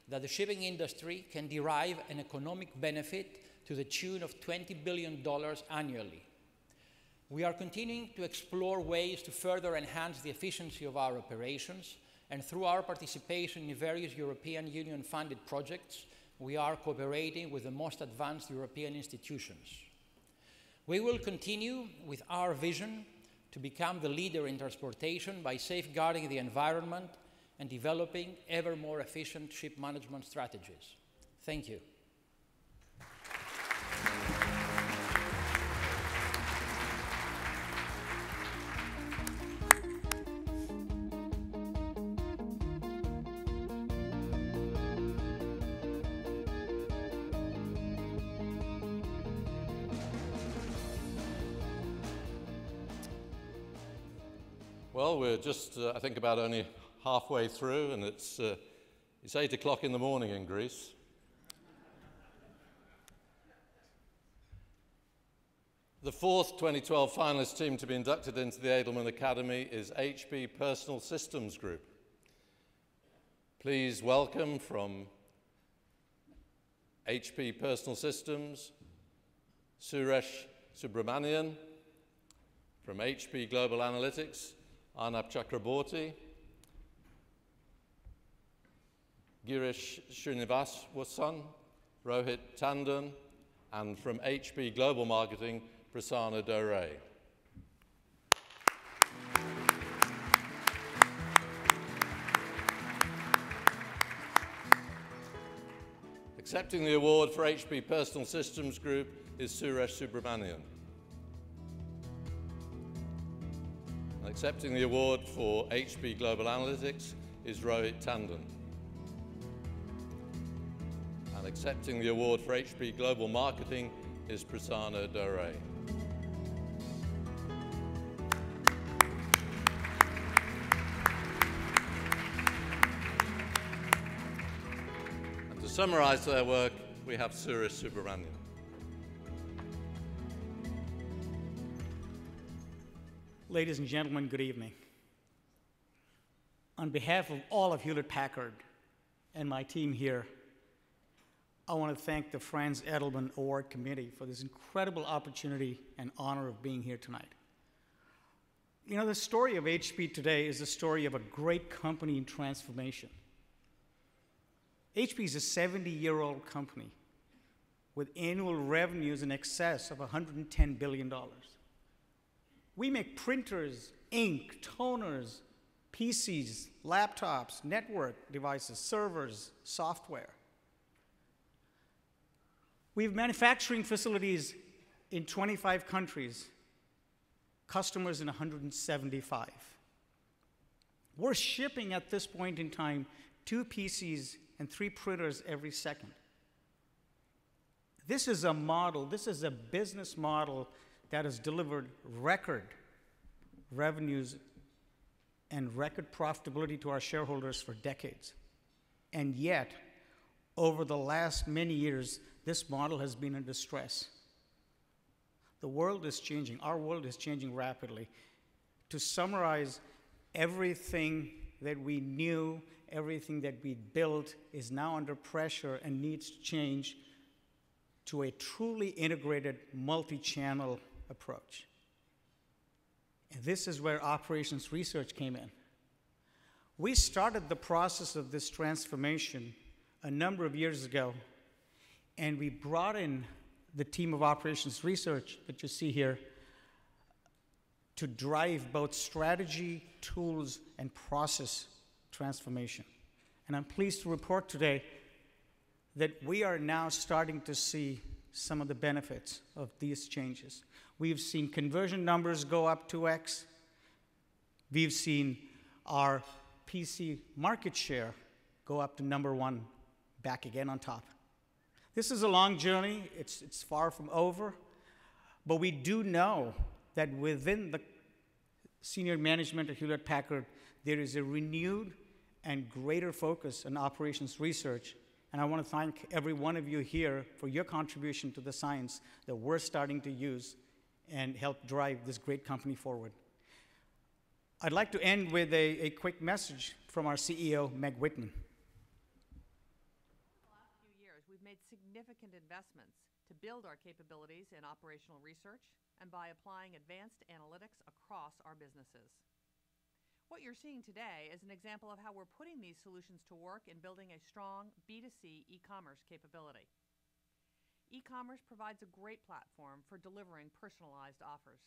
that the shipping industry can derive an economic benefit to the tune of $20 billion annually. We are continuing to explore ways to further enhance the efficiency of our operations, and through our participation in various European Union-funded projects, we are cooperating with the most advanced European institutions. We will continue with our vision to become the leader in transportation by safeguarding the environment and developing ever more efficient ship management strategies. Thank you. Well, we're just, I think, about only halfway through, and it's 8 o'clock in the morning in Greece. The fourth 2012 finalist team to be inducted into the Edelman Academy is HP Personal Systems Group. Please welcome from HP Personal Systems, Suresh Subramanian. From HP Global Analytics, Arnab Chakraborty, Girish Srinivasan, Rohit Tandon, and from HP Global Marketing, Prasanna Dore. Accepting the award for HP Personal Systems Group is Suresh Subramanian. Accepting the award for HP Global Analytics is Rohit Tandon. And accepting the award for HP Global Marketing is Prasanna Dore. And to summarize their work, we have Suresh Subramanian. Ladies and gentlemen, good evening. On behalf of all of Hewlett-Packard and my team here, I want to thank the Franz Edelman Award Committee for this incredible opportunity and honor of being here tonight. You know, the story of HP today is the story of a great company in transformation. HP is a 70-year-old company with annual revenues in excess of $110 billion. We make printers, ink, toners, PCs, laptops, network devices, servers, software. We have manufacturing facilities in 25 countries, customers in 175. We're shipping at this point in time 2 PCs and 3 printers every second. This is a model, this is a business model that has delivered record revenues and record profitability to our shareholders for decades. And yet, over the last many years, this model has been in distress. The world is changing. Our world is changing rapidly. To summarize, everything that we knew, everything that we built is now under pressure and needs to change to a truly integrated multi-channel approach. And this is where operations research came in. We started the process of this transformation a number of years ago, and we brought in the team of operations research that you see here to drive both strategy, tools, and process transformation. And I'm pleased to report today that we are now starting to see some of the benefits of these changes. We've seen conversion numbers go up 2x. We've seen our PC market share go up to #1, back again on top. This is a long journey. It's far from over. But we do know that within the senior management at Hewlett-Packard, there is a renewed and greater focus on operations research. And I want to thank every one of you here for your contribution to the science that we're starting to use and help drive this great company forward. I'd like to end with a quick message from our CEO, Meg Whitman. Over the last few years, we've made significant investments to build our capabilities in operational research and by applying advanced analytics across our businesses. What you're seeing today is an example of how we're putting these solutions to work in building a strong B2C e-commerce capability. E-commerce provides a great platform for delivering personalized offers.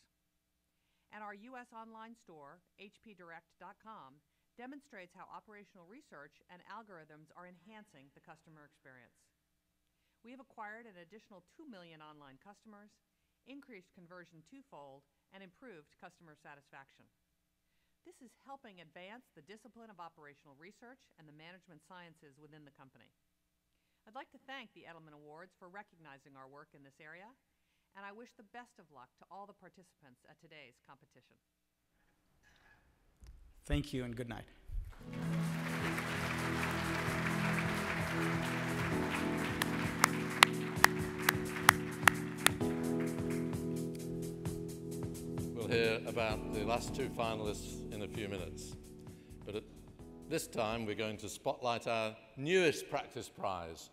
And our U.S. online store, hpdirect.com, demonstrates how operational research and algorithms are enhancing the customer experience. We have acquired an additional 2 million online customers, increased conversion twofold, and improved customer satisfaction. This is helping advance the discipline of operational research and the management sciences within the company. I'd like to thank the Edelman Awards for recognizing our work in this area, and I wish the best of luck to all the participants at today's competition. Thank you and good night. We'll hear about the last two finalists in a few minutes. But at this time, we're going to spotlight our newest practice prize,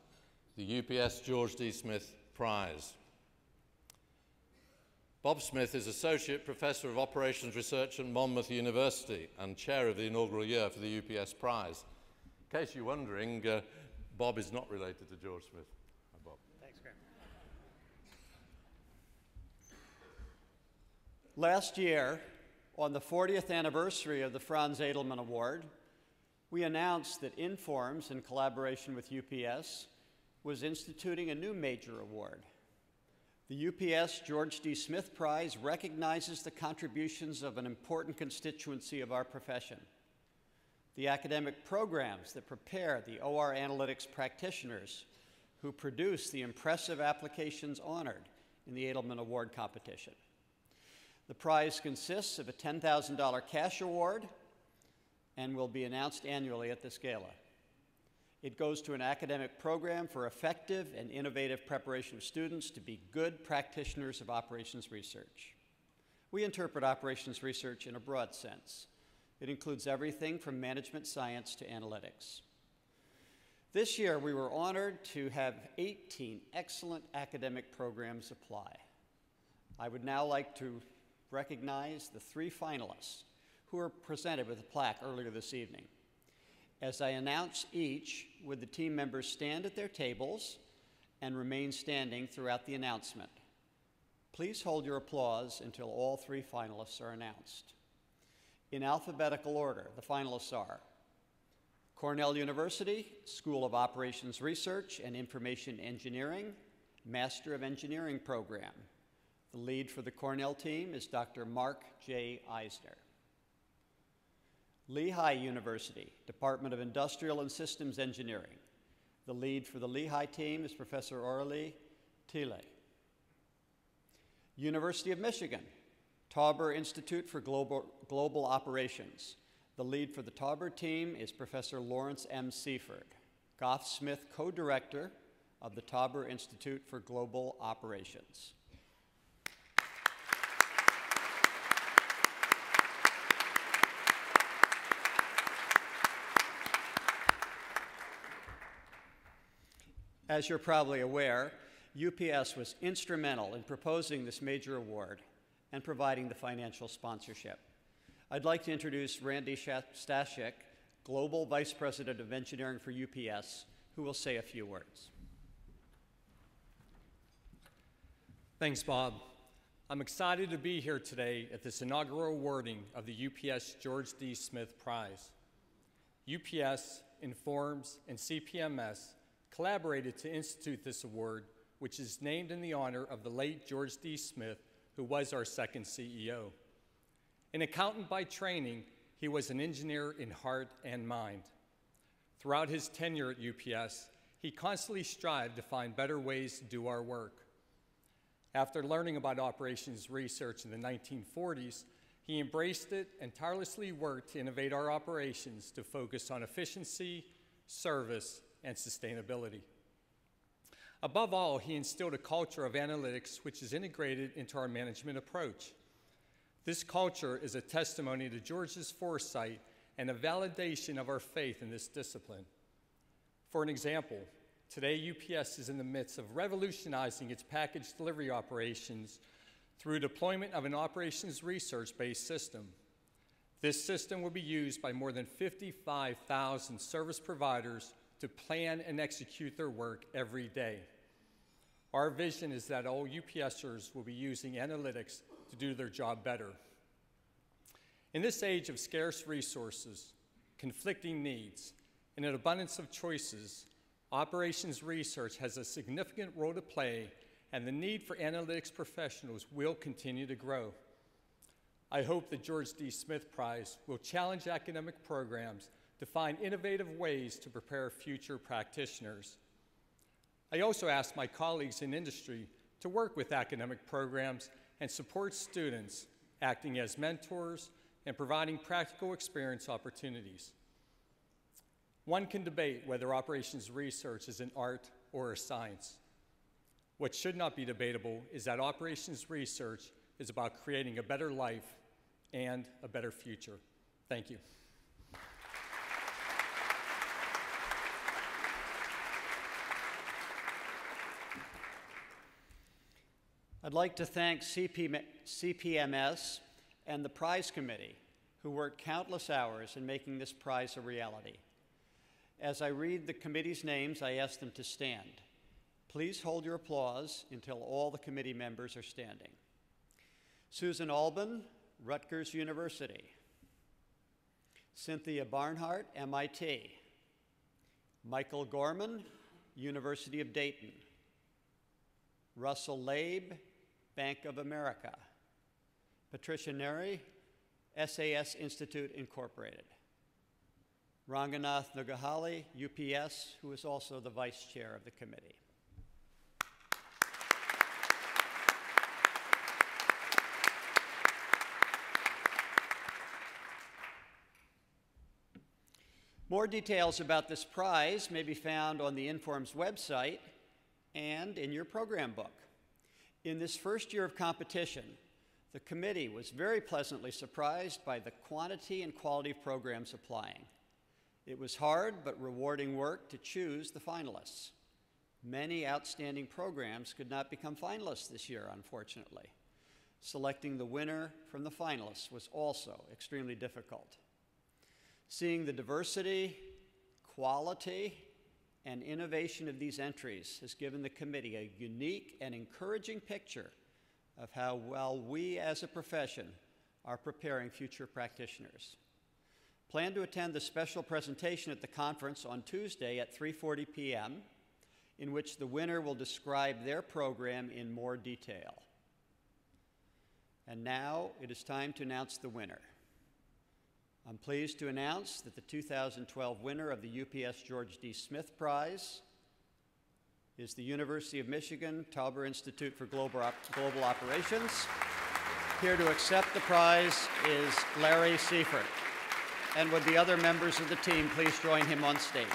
the UPS George D. Smith Prize. Bob Smith is Associate Professor of Operations Research at Monmouth University and Chair of the inaugural year for the UPS Prize. In case you're wondering, Bob is not related to George Smith. Hi, Bob. Thanks, Graham. Last year, on the 40th anniversary of the Franz Edelman Award, we announced that Informs, in collaboration with UPS, was instituting a new major award. The UPS George D. Smith Prize recognizes the contributions of an important constituency of our profession: the academic programs that prepare the OR analytics practitioners who produce the impressive applications honored in the Edelman Award competition. The prize consists of a $10,000 cash award and will be announced annually at this gala. It goes to an academic program for effective and innovative preparation of students to be good practitioners of operations research. We interpret operations research in a broad sense. It includes everything from management science to analytics. This year, we were honored to have 18 excellent academic programs apply. I would now like to recognize the 3 finalists who were presented with a plaque earlier this evening. As I announce each, would the team members stand at their tables and remain standing throughout the announcement? Please hold your applause until all 3 finalists are announced. In alphabetical order, the finalists are Cornell University, School of Operations Research and Information Engineering, Master of Engineering program. The lead for the Cornell team is Dr. Mark J. Eisner. Lehigh University, Department of Industrial and Systems Engineering. The lead for the Lehigh team is Professor Aurelie Thiele. University of Michigan, Tauber Institute for Global Operations. The lead for the Tauber team is Professor Lawrence M. Seaford, Goff Smith co-director of the Tauber Institute for Global Operations. As you're probably aware, UPS was instrumental in proposing this major award and providing the financial sponsorship. I'd like to introduce Randy Stashik, Global Vice President of Engineering for UPS, who will say a few words. Thanks, Bob. I'm excited to be here today at this inaugural awarding of the UPS George D. Smith Prize. UPS, Informs, and CPMS collaborated to institute this award, which is named in the honor of the late George D. Smith, who was our second CEO. An accountant by training, he was an engineer in heart and mind. Throughout his tenure at UPS, he constantly strived to find better ways to do our work. After learning about operations research in the 1940s, he embraced it and tirelessly worked to innovate our operations to focus on efficiency, service, and sustainability. Above all, he instilled a culture of analytics which is integrated into our management approach. This culture is a testimony to George's foresight and a validation of our faith in this discipline. For an example, today UPS is in the midst of revolutionizing its package delivery operations through deployment of an operations research-based system. This system will be used by more than 55,000 service providers to plan and execute their work every day. Our vision is that all UPSers will be using analytics to do their job better. In this age of scarce resources, conflicting needs, and an abundance of choices, operations research has a significant role to play, and the need for analytics professionals will continue to grow. I hope the George D. Smith Prize will challenge academic programs to find innovative ways to prepare future practitioners. I also ask my colleagues in industry to work with academic programs and support students, acting as mentors and providing practical experience opportunities. One can debate whether operations research is an art or a science. What should not be debatable is that operations research is about creating a better life and a better future. Thank you. I'd like to thank CPMS and the prize committee, who worked countless hours in making this prize a reality. As I read the committee's names, I ask them to stand. Please hold your applause until all the committee members are standing. Susan Alban, Rutgers University. Cynthia Barnhart, MIT. Michael Gorman, University of Dayton. Russell Labe, Bank of America. Patricia Neri, SAS Institute Incorporated. Ranganath Nugahali, UPS, who is also the vice chair of the committee. More details about this prize may be found on the Inform's website and in your program book. In this first year of competition, the committee was very pleasantly surprised by the quantity and quality of programs applying. It was hard but rewarding work to choose the finalists. Many outstanding programs could not become finalists this year, unfortunately. Selecting the winner from the finalists was also extremely difficult. Seeing the diversity, quality, and innovation of these entries has given the committee a unique and encouraging picture of how well we as a profession are preparing future practitioners. Plan to attend the special presentation at the conference on Tuesday at 3:40 p.m., in which the winner will describe their program in more detail. And now it is time to announce the winner. I'm pleased to announce that the 2012 winner of the UPS George D. Smith Prize is the University of Michigan Tauber Institute for Global Operations. Here to accept the prize is Larry Seifert. And would the other members of the team please join him on stage?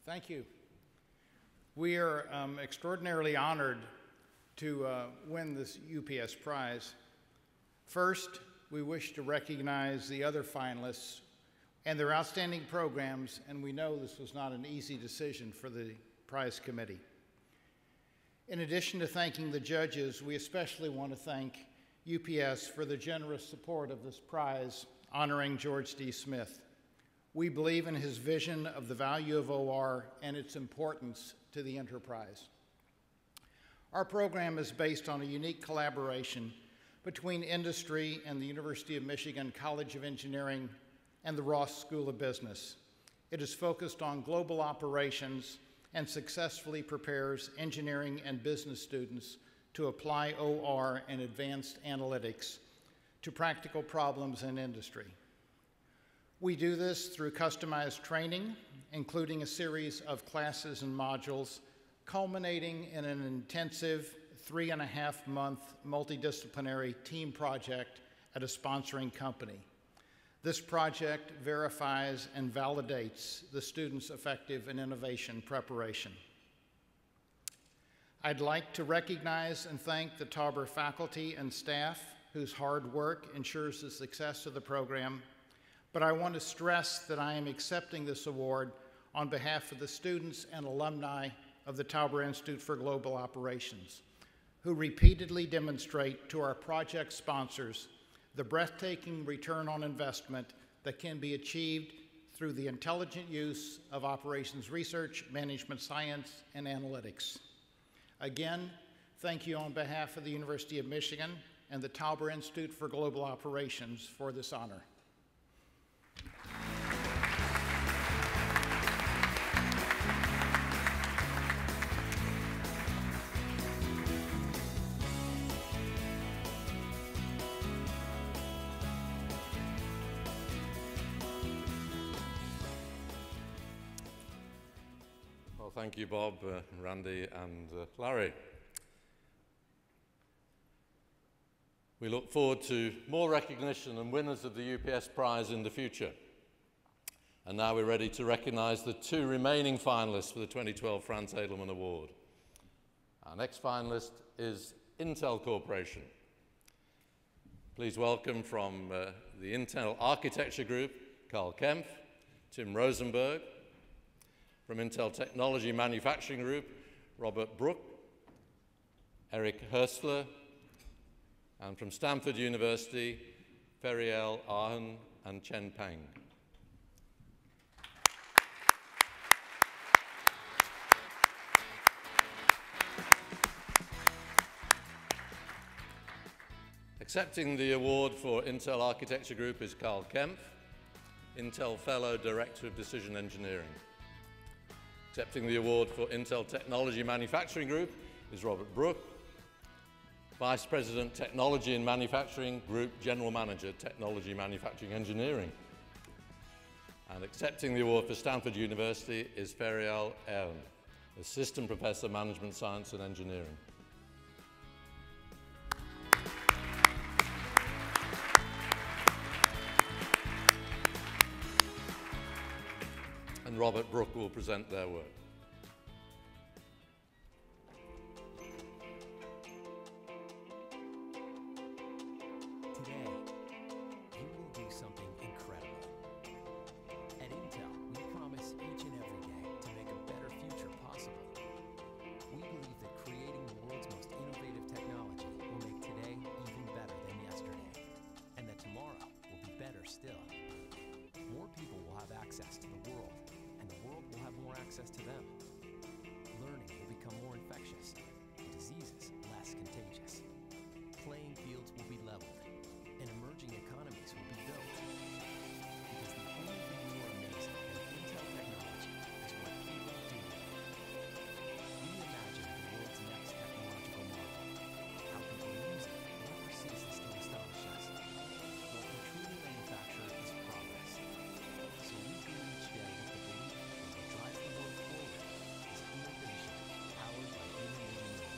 Thank you. We are extraordinarily honored to win this UPS prize. First, we wish to recognize the other finalists and their outstanding programs, and we know this was not an easy decision for the prize committee. In addition to thanking the judges, we especially want to thank UPS for the generous support of this prize honoring George D. Smith. We believe in his vision of the value of OR and its importance to the enterprise. Our program is based on a unique collaboration between industry and the University of Michigan College of Engineering and the Ross School of Business. It is focused on global operations and successfully prepares engineering and business students to apply OR and advanced analytics to practical problems in industry. We do this through customized training, including a series of classes and modules, culminating in an intensive 3.5-month multidisciplinary team project at a sponsoring company. This project verifies and validates the students' effective and innovation preparation. I'd like to recognize and thank the Tauber faculty and staff whose hard work ensures the success of the program, but I want to stress that I am accepting this award on behalf of the students and alumni of the Tauber Institute for Global Operations, who repeatedly demonstrate to our project sponsors the breathtaking return on investment that can be achieved through the intelligent use of operations research, management science, and analytics. Again, thank you on behalf of the University of Michigan and the Tauber Institute for Global Operations for this honor. Well, thank you, Bob, Randy, and Larry. We look forward to more recognition and winners of the UPS Prize in the future. And now we're ready to recognize the 2 remaining finalists for the 2012 Franz Edelman Award. Our next finalist is Intel Corporation. Please welcome from the Intel Architecture Group, Karl Kempf, Tim Rosenberg. From Intel Technology Manufacturing Group, Robert Brook, Eric Hurstler, and from Stanford University, Feriel Ahn and Chen Peng. Accepting the award for Intel Architecture Group is Karl Kempf, Intel Fellow Director of Decision Engineering. Accepting the award for Intel Technology Manufacturing Group is Robert Brook, Vice President Technology and Manufacturing Group General Manager, Technology Manufacturing Engineering. And accepting the award for Stanford University is Feriel Ahn, Assistant Professor, Management Science and Engineering. And Robert Brook will present their work. Today, we will do something incredible. At Intel, we promise each and every day to make a better future possible. We believe that creating the world's most innovative technology will make today even better than yesterday, and that tomorrow will be better still. More people will have access to the world, and the world will have more access to them. Learning will become more infectious, and diseases less contagious. Playing fields will be leveled, and emerging economies will be built. Because the only thing more amazing than Intel technology is what people do with it. We imagine the world's next technological marvel. How people use it never ceases to astonish us. What we truly manufacture is progress. So we grew each day with the belief that what drives the world forward is innovation powered by human ingenuity.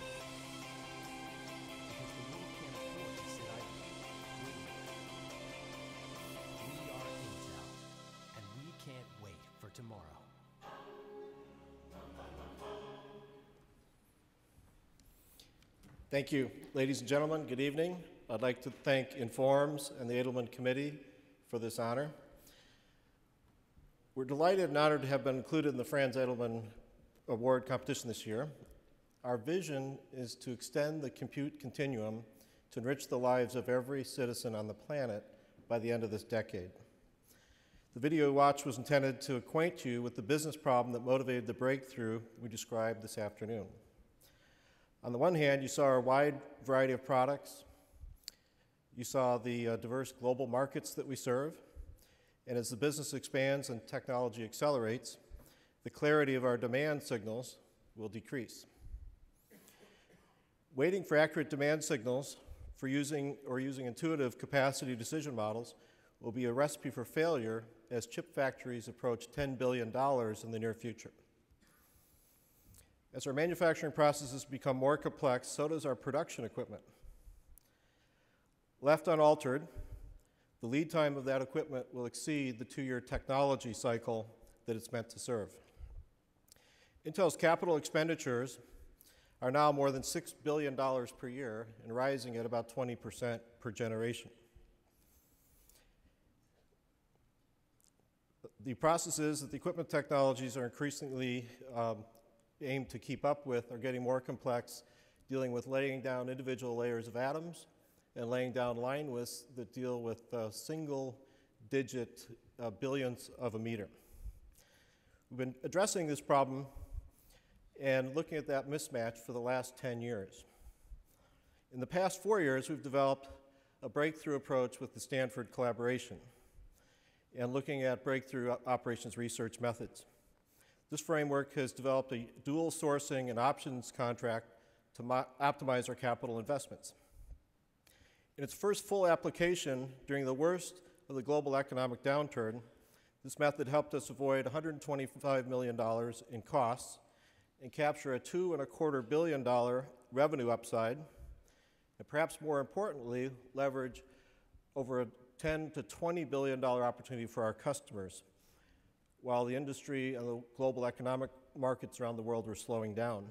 Because the world can't afford to sit idle. We are Intel, and we can't wait for tomorrow. Thank you, ladies and gentlemen. Good evening. I'd like to thank Informs and the Edelman Committee for this honor. We're delighted and honored to have been included in the Franz Edelman Award competition this year. Our vision is to extend the compute continuum to enrich the lives of every citizen on the planet by the end of this decade. The video you watched was intended to acquaint you with the business problem that motivated the breakthrough we described this afternoon. On the one hand, you saw a wide variety of products. You saw the diverse global markets that we serve. And as the business expands and technology accelerates, the clarity of our demand signals will decrease. Waiting for accurate demand signals for using intuitive capacity decision models will be a recipe for failure as chip factories approach $10 billion in the near future. As our manufacturing processes become more complex, so does our production equipment. Left unaltered, the lead time of that equipment will exceed the 2-year technology cycle that it's meant to serve. Intel's capital expenditures are now more than $6 billion per year and rising at about 20% per generation. The processes that the equipment technologies are increasingly aimed to keep up with are getting more complex, dealing with laying down individual layers of atoms and laying down line widths that deal with single-digit billionths of a meter. We've been addressing this problem and looking at that mismatch for the last 10 years. In the past 4 years, we've developed a breakthrough approach with the Stanford collaboration and looking at breakthrough operations research methods. This framework has developed a dual sourcing and options contract to optimize our capital investments. In its first full application during the worst of the global economic downturn, this method helped us avoid $125 million in costs and capture a $2.25 billion revenue upside, and perhaps more importantly, leverage over a $10 to $20 billion opportunity for our customers, while the industry and the global economic markets around the world were slowing down.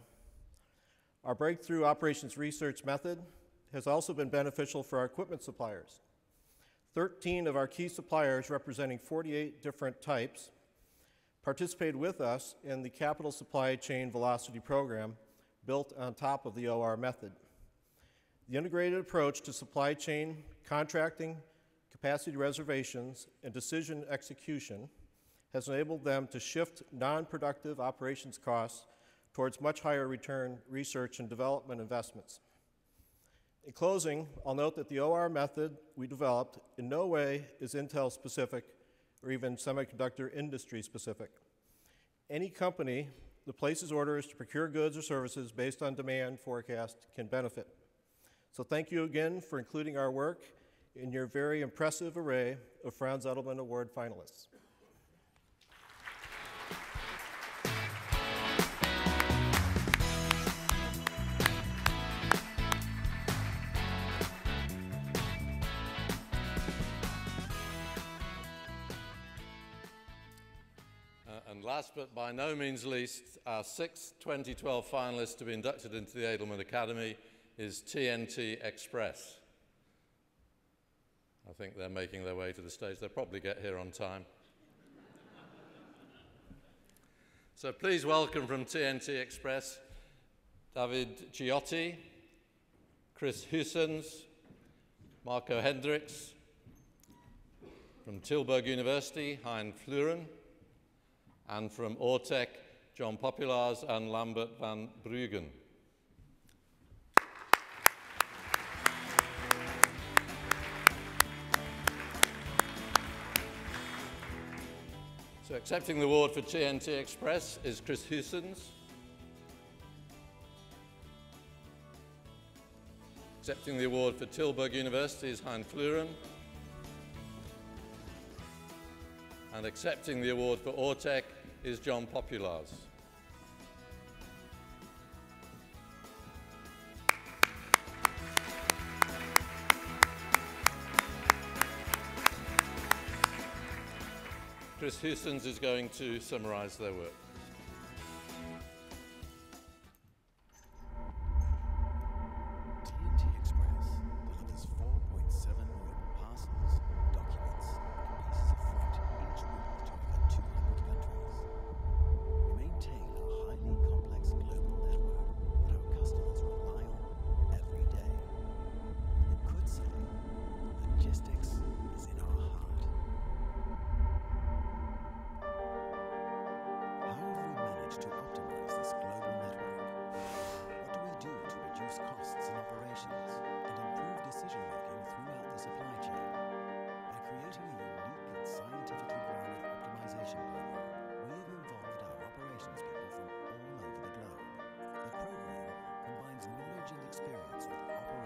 Our breakthrough operations research method has also been beneficial for our equipment suppliers. 13 of our key suppliers, representing 48 different types, participated with us in the Capital Supply Chain Velocity Program built on top of the OR method. The integrated approach to supply chain contracting, capacity reservations, and decision execution has enabled them to shift non-productive operations costs towards much higher return research and development investments. In closing, I'll note that the OR method we developed in no way is Intel specific or even semiconductor industry specific. Any company that places orders to procure goods or services based on demand forecast can benefit. So thank you again for including our work in your very impressive array of Franz Edelman Award finalists. And last but by no means least, our 6th 2012 finalist to be inducted into the Edelman Academy is TNT Express. I think they're making their way to the stage. They'll probably get here on time. So please welcome from TNT Express, David Ciotti, Chris Hussens, Marco Hendricks, from Tilburg University, Hein Fluren, and from Ortec, John Populars and Lambert van Bruggen. So accepting the award for TNT Express is Chris Hussens. Accepting the award for Tilburg University is Hein Fluren. And accepting the award for Ortec is John Populars. Chris Hussens is going to summarize their work. TNT Express delivers 4.7 million parcels, documents, and pieces of freight each week to over 200 countries. We maintain a highly complex global network that our customers rely on every day. You could say logistics is in our heart. How have we managed to optimize this global network? What do we do to reduce costs in operations and improve decision-making throughout the supply chain? By creating a unique and scientifically grounded optimization program, we have involved our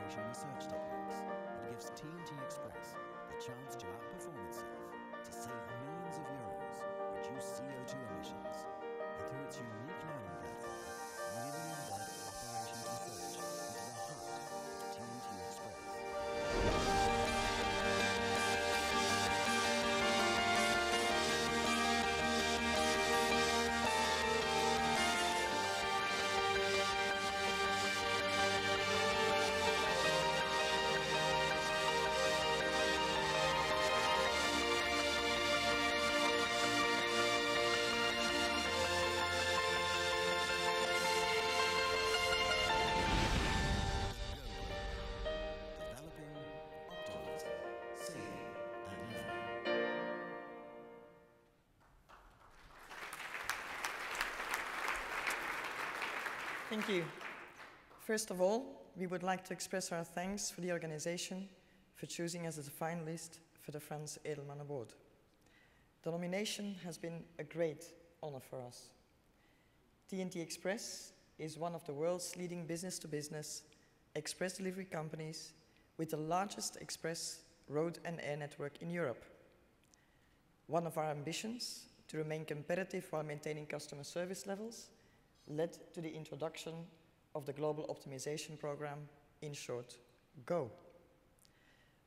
operation research techniques, it gives TNT Express the chance to outperform itself, to save millions of euros, reduce CO2 emissions, and through its unique learning platform, really embed operations research into the heart of TNT Express. Thank you. First of all, we would like to express our thanks for the organization for choosing us as a finalist for the Franz Edelman Award. The nomination has been a great honor for us. TNT Express is one of the world's leading business-to-business express delivery companies with the largest express road and air network in Europe. One of our ambitions, to remain competitive while maintaining customer service levels, led to the introduction of the Global Optimization Program, in short, GO.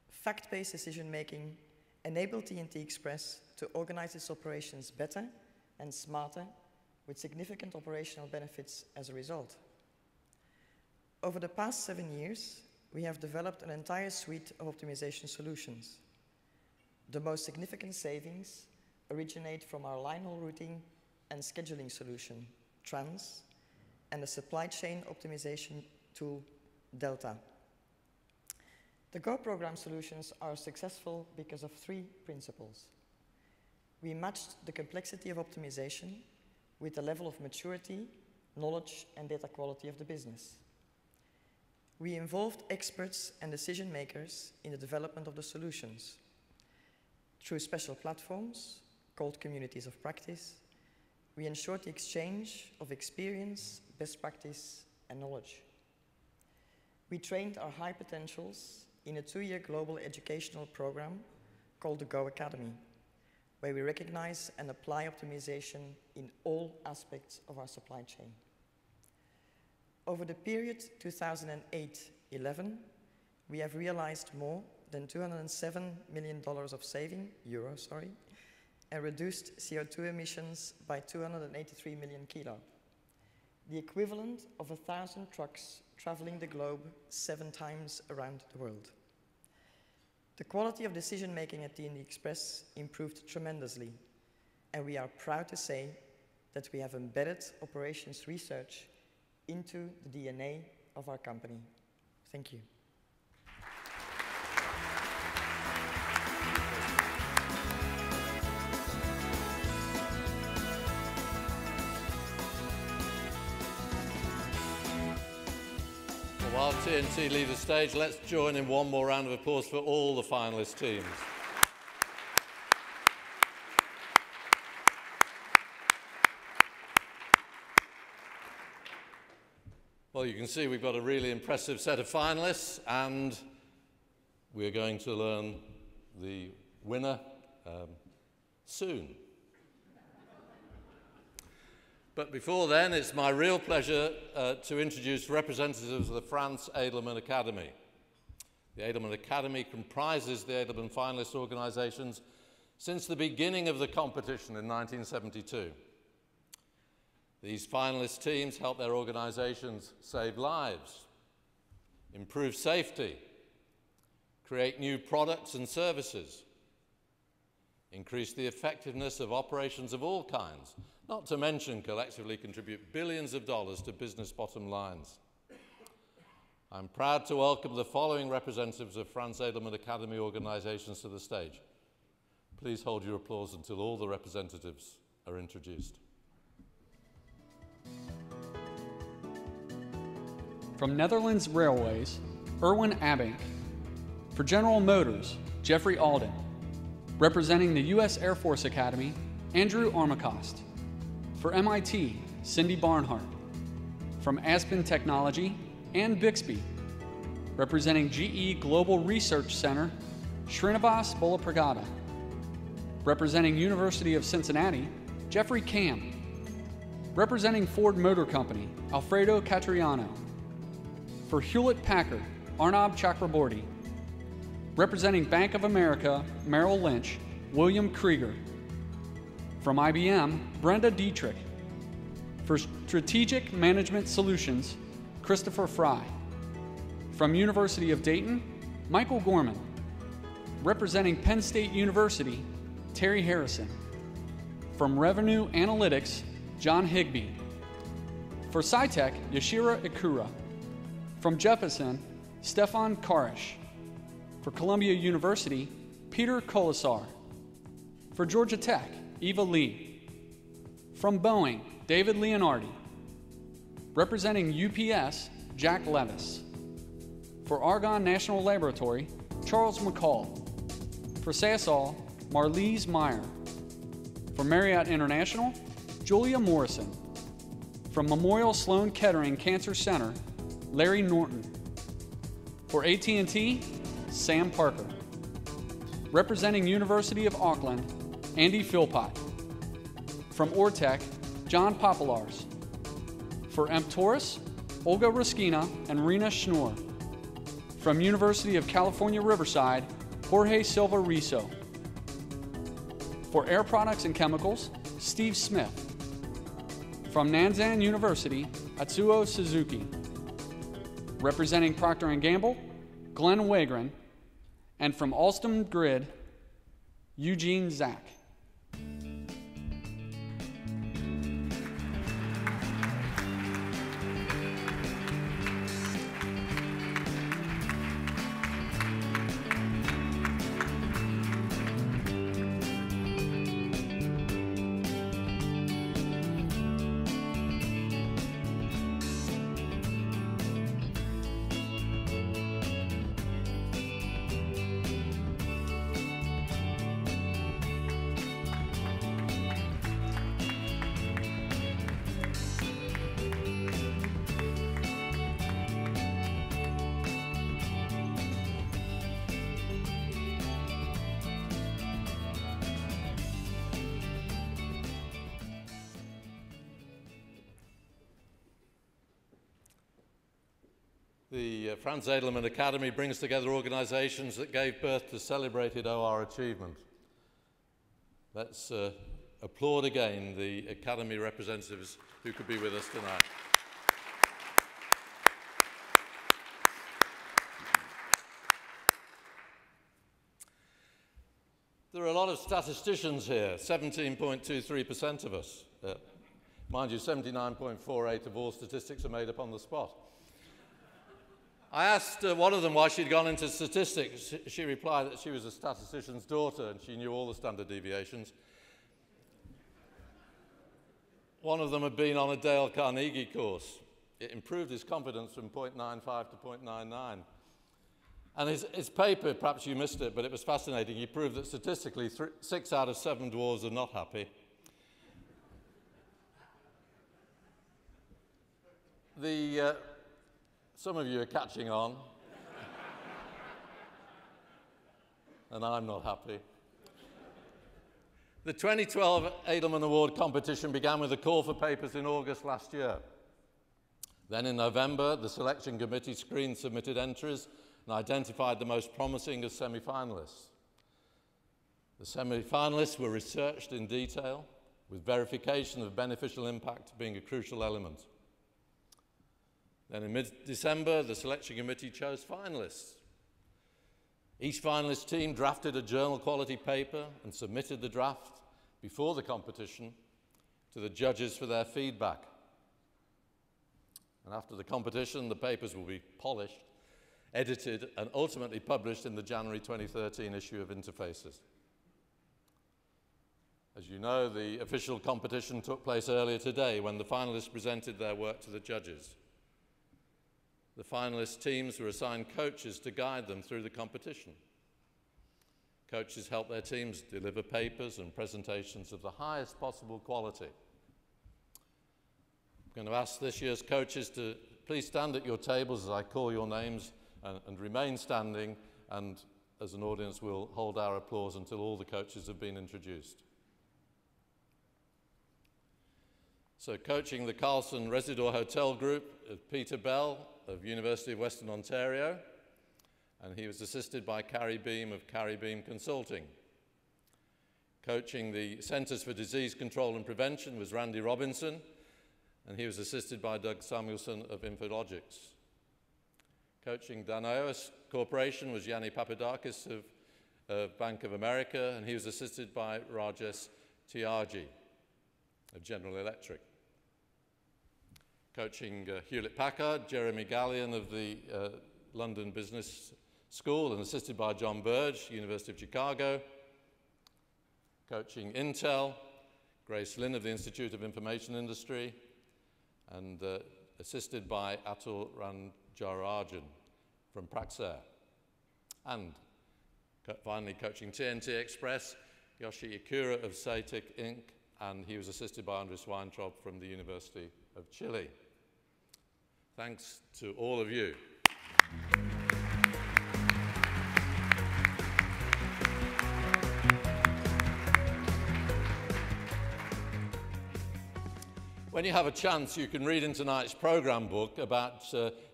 Fact-based decision-making enabled TNT Express to organize its operations better and smarter, with significant operational benefits as a result. Over the past 7 years, we have developed an entire suite of optimization solutions. The most significant savings originate from our line haul routing and scheduling solution, Trans, and the supply chain optimization tool, Delta. The Go program solutions are successful because of 3 principles. We matched the complexity of optimization with the level of maturity, knowledge, and data quality of the business. We involved experts and decision makers in the development of the solutions. Through special platforms, called communities of practice, we ensured the exchange of experience, best practice, and knowledge. We trained our high potentials in a 2-year global educational program called the Go Academy, where we recognize and apply optimization in all aspects of our supply chain. Over the period 2008-11, we have realized more than $207 million of saving, and reduced CO2 emissions by 283 million kilo, the equivalent of 1,000 trucks traveling the globe 7 times around the world. The quality of decision-making at TNT Express improved tremendously, and we are proud to say that we have embedded operations research into the DNA of our company. Thank you. While TNT leave the stage, let's join in one more round of applause for all the finalist teams. Well, you can see we've got a really impressive set of finalists, and we're going to learn the winner soon. But before then, it's my real pleasure to introduce representatives of the Franz Edelman Academy. The Edelman Academy comprises the Edelman finalist organizations since the beginning of the competition in 1972. These finalist teams help their organizations save lives, improve safety, create new products and services, increase the effectiveness of operations of all kinds, not to mention collectively contribute billions of dollars to business bottom lines. I'm proud to welcome the following representatives of Franz Edelman Academy organizations to the stage. Please hold your applause until all the representatives are introduced. From Netherlands Railways, Erwin Abink. For General Motors, Jeffrey Alden. Representing the U.S. Air Force Academy, Andrew Armacost. For MIT, Cindy Barnhart. From Aspen Technology, Ann Bixby. Representing GE Global Research Center, Srinivas Bolapragada. Representing University of Cincinnati, Jeffrey Kam. Representing Ford Motor Company, Alfredo Catriano. For Hewlett-Packard, Arnab Chakraborty. Representing Bank of America, Merrill Lynch, William Krieger. From IBM, Brenda Dietrich. For Strategic Management Solutions, Christopher Fry. From University of Dayton, Michael Gorman. Representing Penn State University, Terry Harrison. From Revenue Analytics, John Higby. For SciTech, Yashira Ikura. From Jefferson, Stefan Karish. For Columbia University, Peter Kolasar. For Georgia Tech, Eva Lee. From Boeing, David Leonardi. Representing UPS, Jack Levis. For Argonne National Laboratory, Charles McCall. For Sasol, Marlise Meyer. For Marriott International, Julia Morrison. From Memorial Sloan Kettering Cancer Center, Larry Norton. For AT&T, Sam Parker. Representing University of Auckland, Andy Philpott. From Ortec, John Popolars. For Emptoris, Olga Ruskina and Rena Schnoor. From University of California, Riverside, Jorge Silva Riso. For Air Products and Chemicals, Steve Smith. From Nanzan University, Atsuo Suzuki. Representing Procter & Gamble, Glenn Wagren. And from Alstom Grid, Eugene Zach. The Franz Edelman Academy brings together organizations that gave birth to celebrated OR achievement. Let's applaud again the Academy representatives who could be with us tonight. There are a lot of statisticians here, 17.23% of us. Mind you, 79.48% of all statistics are made up on the spot. I asked one of them why she'd gone into statistics. She replied that she was a statistician's daughter and she knew all the standard deviations. One of them had been on a Dale Carnegie course. It improved his confidence from 0.95 to 0.99. And his paper, perhaps you missed it, but it was fascinating. He proved that statistically 6 out of 7 dwarves are not happy. Some of you are catching on, and I'm not happy. The 2012 Edelman Award competition began with a call for papers in August last year. Then in November, the selection committee screened submitted entries and identified the most promising as semi-finalists. The semi-finalists were researched in detail, with verification of beneficial impact being a crucial element. Then in mid-December, the selection committee chose finalists. Each finalist team drafted a journal quality paper and submitted the draft before the competition to the judges for their feedback. And after the competition, the papers will be polished, edited, and ultimately published in the January 2013 issue of Interfaces. As you know, the official competition took place earlier today when the finalists presented their work to the judges. The finalist teams were assigned coaches to guide them through the competition. Coaches help their teams deliver papers and presentations of the highest possible quality. I'm going to ask this year's coaches to please stand at your tables as I call your names and remain standing, and as an audience we'll hold our applause until all the coaches have been introduced. So coaching the Carlson Residor Hotel Group is Peter Bell of University of Western Ontario, and he was assisted by Carrie Beam of Carrie Beam Consulting. Coaching the Centers for Disease Control and Prevention was Randy Robinson, and he was assisted by Doug Samuelson of Infologics. Coaching Danaos Corporation was Yanni Papadakis of Bank of America, and he was assisted by Rajesh Tyagi of General Electric. Coaching Hewlett-Packard, Jeremy Gallion of the London Business School, and assisted by John Burge, University of Chicago. Coaching Intel, Grace Lynn of the Institute of Information Industry, and assisted by Atul Ranjarajan from Praxair. And finally coaching TNT Express, Yoshi Ikura of Seitic Inc., and he was assisted by Andres Weintraub from the University of Chile. Thanks to all of you. When you have a chance, you can read in tonight's program book about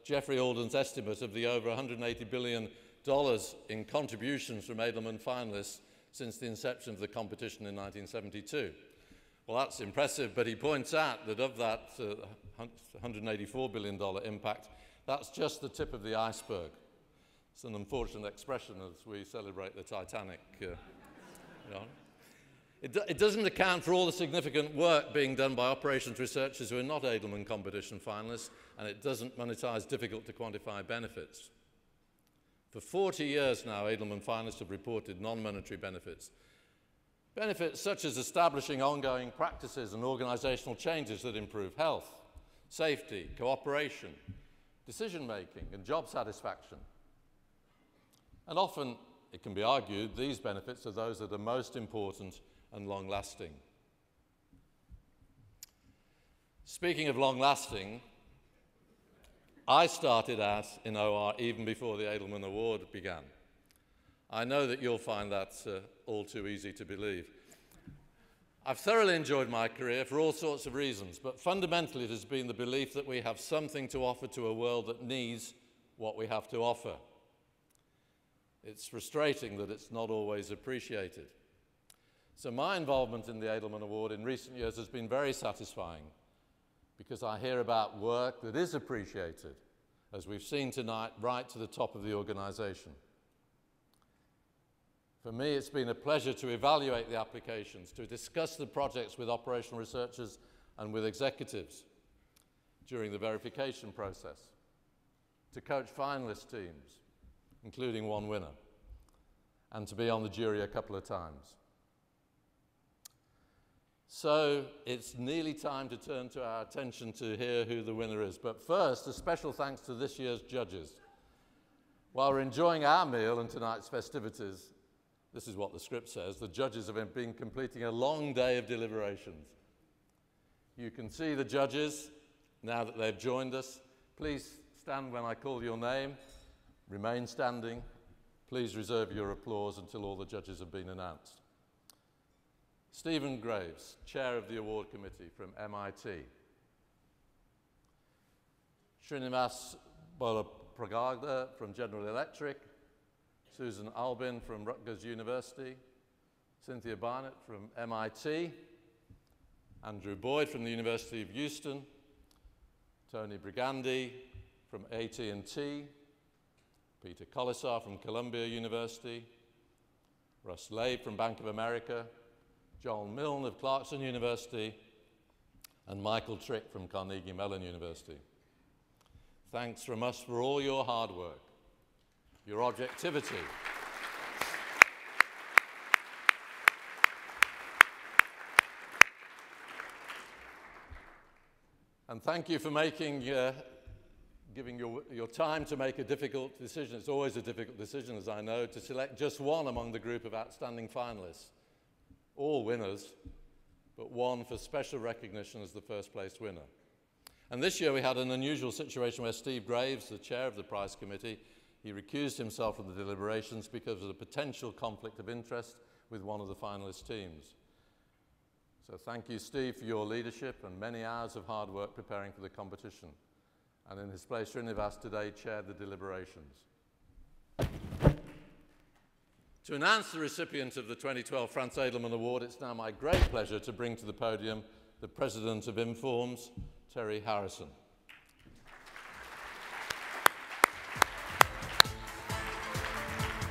Jeffrey Alden's estimate of the over $180 billion in contributions from Edelman finalists since the inception of the competition in 1972. Well, that's impressive, but he points out that of that $184 billion impact, that's just the tip of the iceberg. It's an unfortunate expression as we celebrate the Titanic. It doesn't account for all the significant work being done by operations researchers who are not Edelman competition finalists, and it doesn't monetize difficult to quantify benefits. For 40 years now, Edelman finalists have reported non-monetary benefits. Benefits such as establishing ongoing practices and organizational changes that improve health, safety, cooperation, decision-making, and job satisfaction. And often, it can be argued, these benefits are those that are most important and long-lasting. Speaking of long-lasting, I started out in OR even before the Edelman Award began. I know that you'll find that all too easy to believe. I've thoroughly enjoyed my career for all sorts of reasons, but fundamentally it has been the belief that we have something to offer to a world that needs what we have to offer. It's frustrating that it's not always appreciated. So my involvement in the Edelman Award in recent years has been very satisfying because I hear about work that is appreciated, as we've seen tonight, right to the top of the organization. For me, it's been a pleasure to evaluate the applications, to discuss the projects with operational researchers and with executives during the verification process, to coach finalist teams, including one winner, and to be on the jury a couple of times. So it's nearly time to turn to our attention to hear who the winner is. But first, a special thanks to this year's judges. While we're enjoying our meal and tonight's festivities, this is what the script says, the judges have been completing a long day of deliberations. You can see the judges now that they've joined us. Please stand when I call your name. Remain standing. Please reserve your applause until all the judges have been announced. Stephen Graves, Chair of the Award Committee from MIT. Srinivas Balapragada from General Electric. Susan Albin from Rutgers University. Cynthia Barnett from MIT. Andrew Boyd from the University of Houston. Tony Brigandi from AT&T. Peter Colisar from Columbia University. Russ Labe from Bank of America. Joel Milne of Clarkson University, and Michael Trick from Carnegie Mellon University. Thanks from us for all your hard work, your objectivity, and thank you for giving your time to make a difficult decision. It's always a difficult decision, as I know, to select just one among the group of outstanding finalists. All winners, but one for special recognition as the first place winner. And this year we had an unusual situation where Steve Graves, the chair of the prize committee, He recused himself from the deliberations because of the potential conflict of interest with one of the finalist teams. So thank you, Steve, for your leadership and many hours of hard work preparing for the competition. And in his place, Srinivas today chaired the deliberations. To announce the recipient of the 2012 Franz Edelman Award, it's now my great pleasure to bring to the podium the President of Informs, Terry Harrison.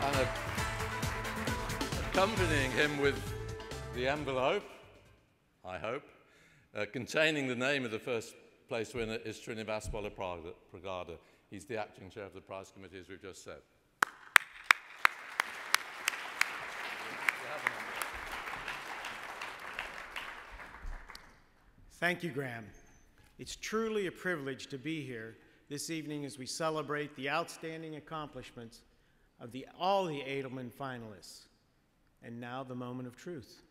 And accompanying him with the envelope, I hope, containing the name of the first place winner is Srinivas Pragada. He's the acting chair of the prize committee, as we've just said. Thank you, Graham. It's truly a privilege to be here this evening as we celebrate the outstanding accomplishments of all the Edelman finalists. And now the moment of truth.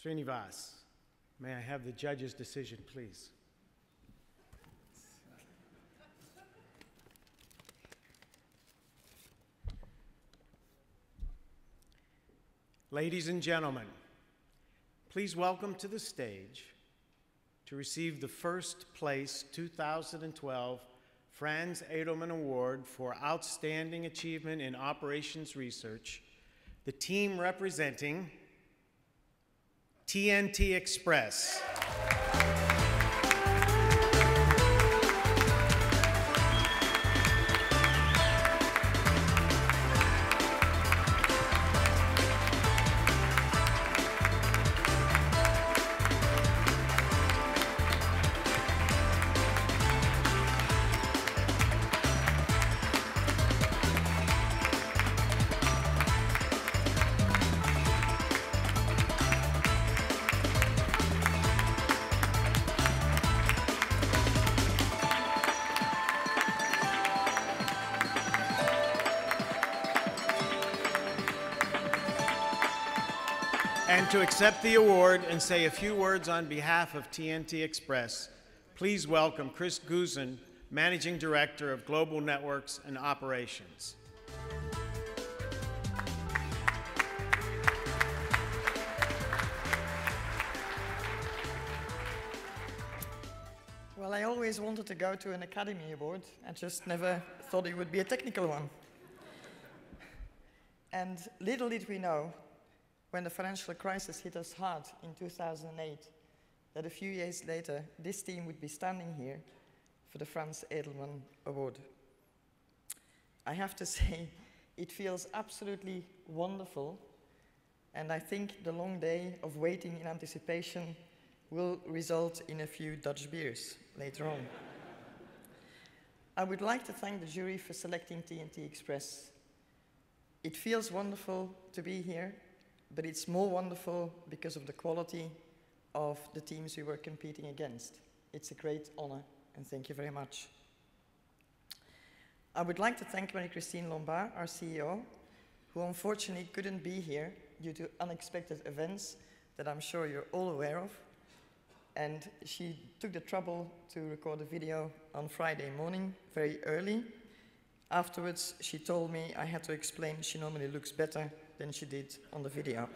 Srinivas, may I have the judge's decision, please? Ladies and gentlemen, please welcome to the stage to receive the first place 2012 Franz Edelman Award for Outstanding Achievement in Operations Research, the team representing TNT Express. And to accept the award and say a few words on behalf of TNT Express, please welcome Chris Guzin, Managing Director of Global Networks and Operations. Well, I always wanted to go to an Academy Award. I just never thought it would be a technical one. And little did we know, when the financial crisis hit us hard in 2008, that a few years later, this team would be standing here for the Franz Edelman Award. I have to say, it feels absolutely wonderful, and I think the long day of waiting in anticipation will result in a few Dutch beers later on. I would like to thank the jury for selecting TNT Express. It feels wonderful to be here, but it's more wonderful because of the quality of the teams we were competing against. It's a great honor, and thank you very much. I would like to thank Marie-Christine Lombard, our CEO, who unfortunately couldn't be here due to unexpected events that I'm sure you're all aware of. And she took the trouble to record a video on Friday morning, very early. Afterwards, she told me I had to explain she normally looks better than she did on the video.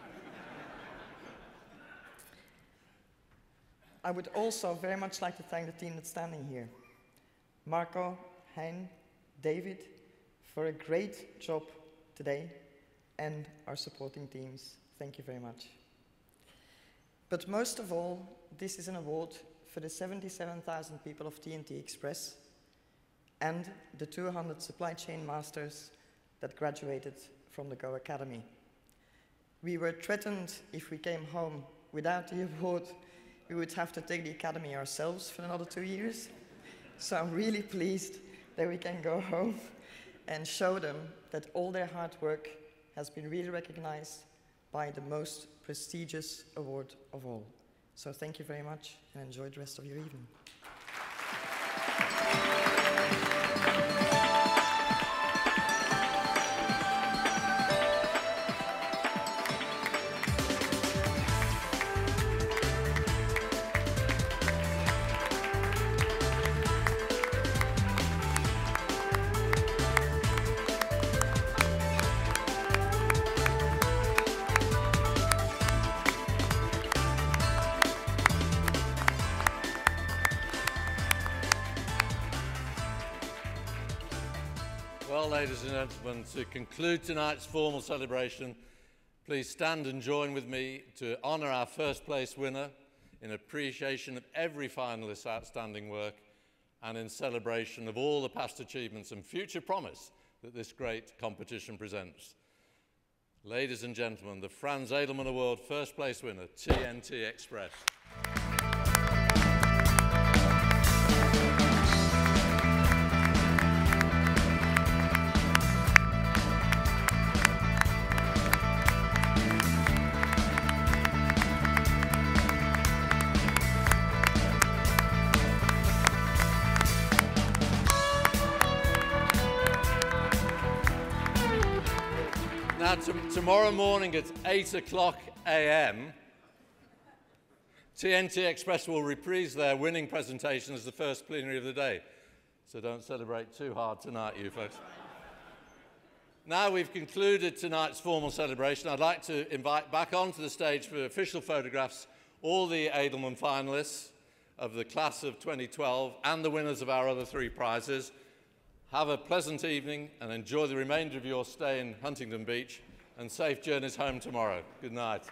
I would also very much like to thank the team that's standing here. Marco, Hein, David, for a great job today, and our supporting teams. Thank you very much. But most of all, this is an award for the 77,000 people of TNT Express and the 200 supply chain masters that graduated from the Go Academy. We were threatened if we came home without the award, we would have to take the Academy ourselves for another 2 years. So I'm really pleased that we can go home and show them that all their hard work has been really recognized by the most prestigious award of all. So thank you very much, and enjoy the rest of your evening. Well, ladies and gentlemen, to conclude tonight's formal celebration, please stand and join with me to honour our first place winner in appreciation of every finalist's outstanding work and in celebration of all the past achievements and future promise that this great competition presents. Ladies and gentlemen, the Franz Edelman Award first place winner, TNT Express. Now, tomorrow morning at 8 o'clock a.m., TNT Express will reprise their winning presentation as the first plenary of the day. So don't celebrate too hard tonight, you folks. Now we've concluded tonight's formal celebration, I'd like to invite back onto the stage for official photographs all the Edelman finalists of the class of 2012 and the winners of our other 3 prizes. Have a pleasant evening and enjoy the remainder of your stay in Huntington Beach, and safe journeys home tomorrow. Good night.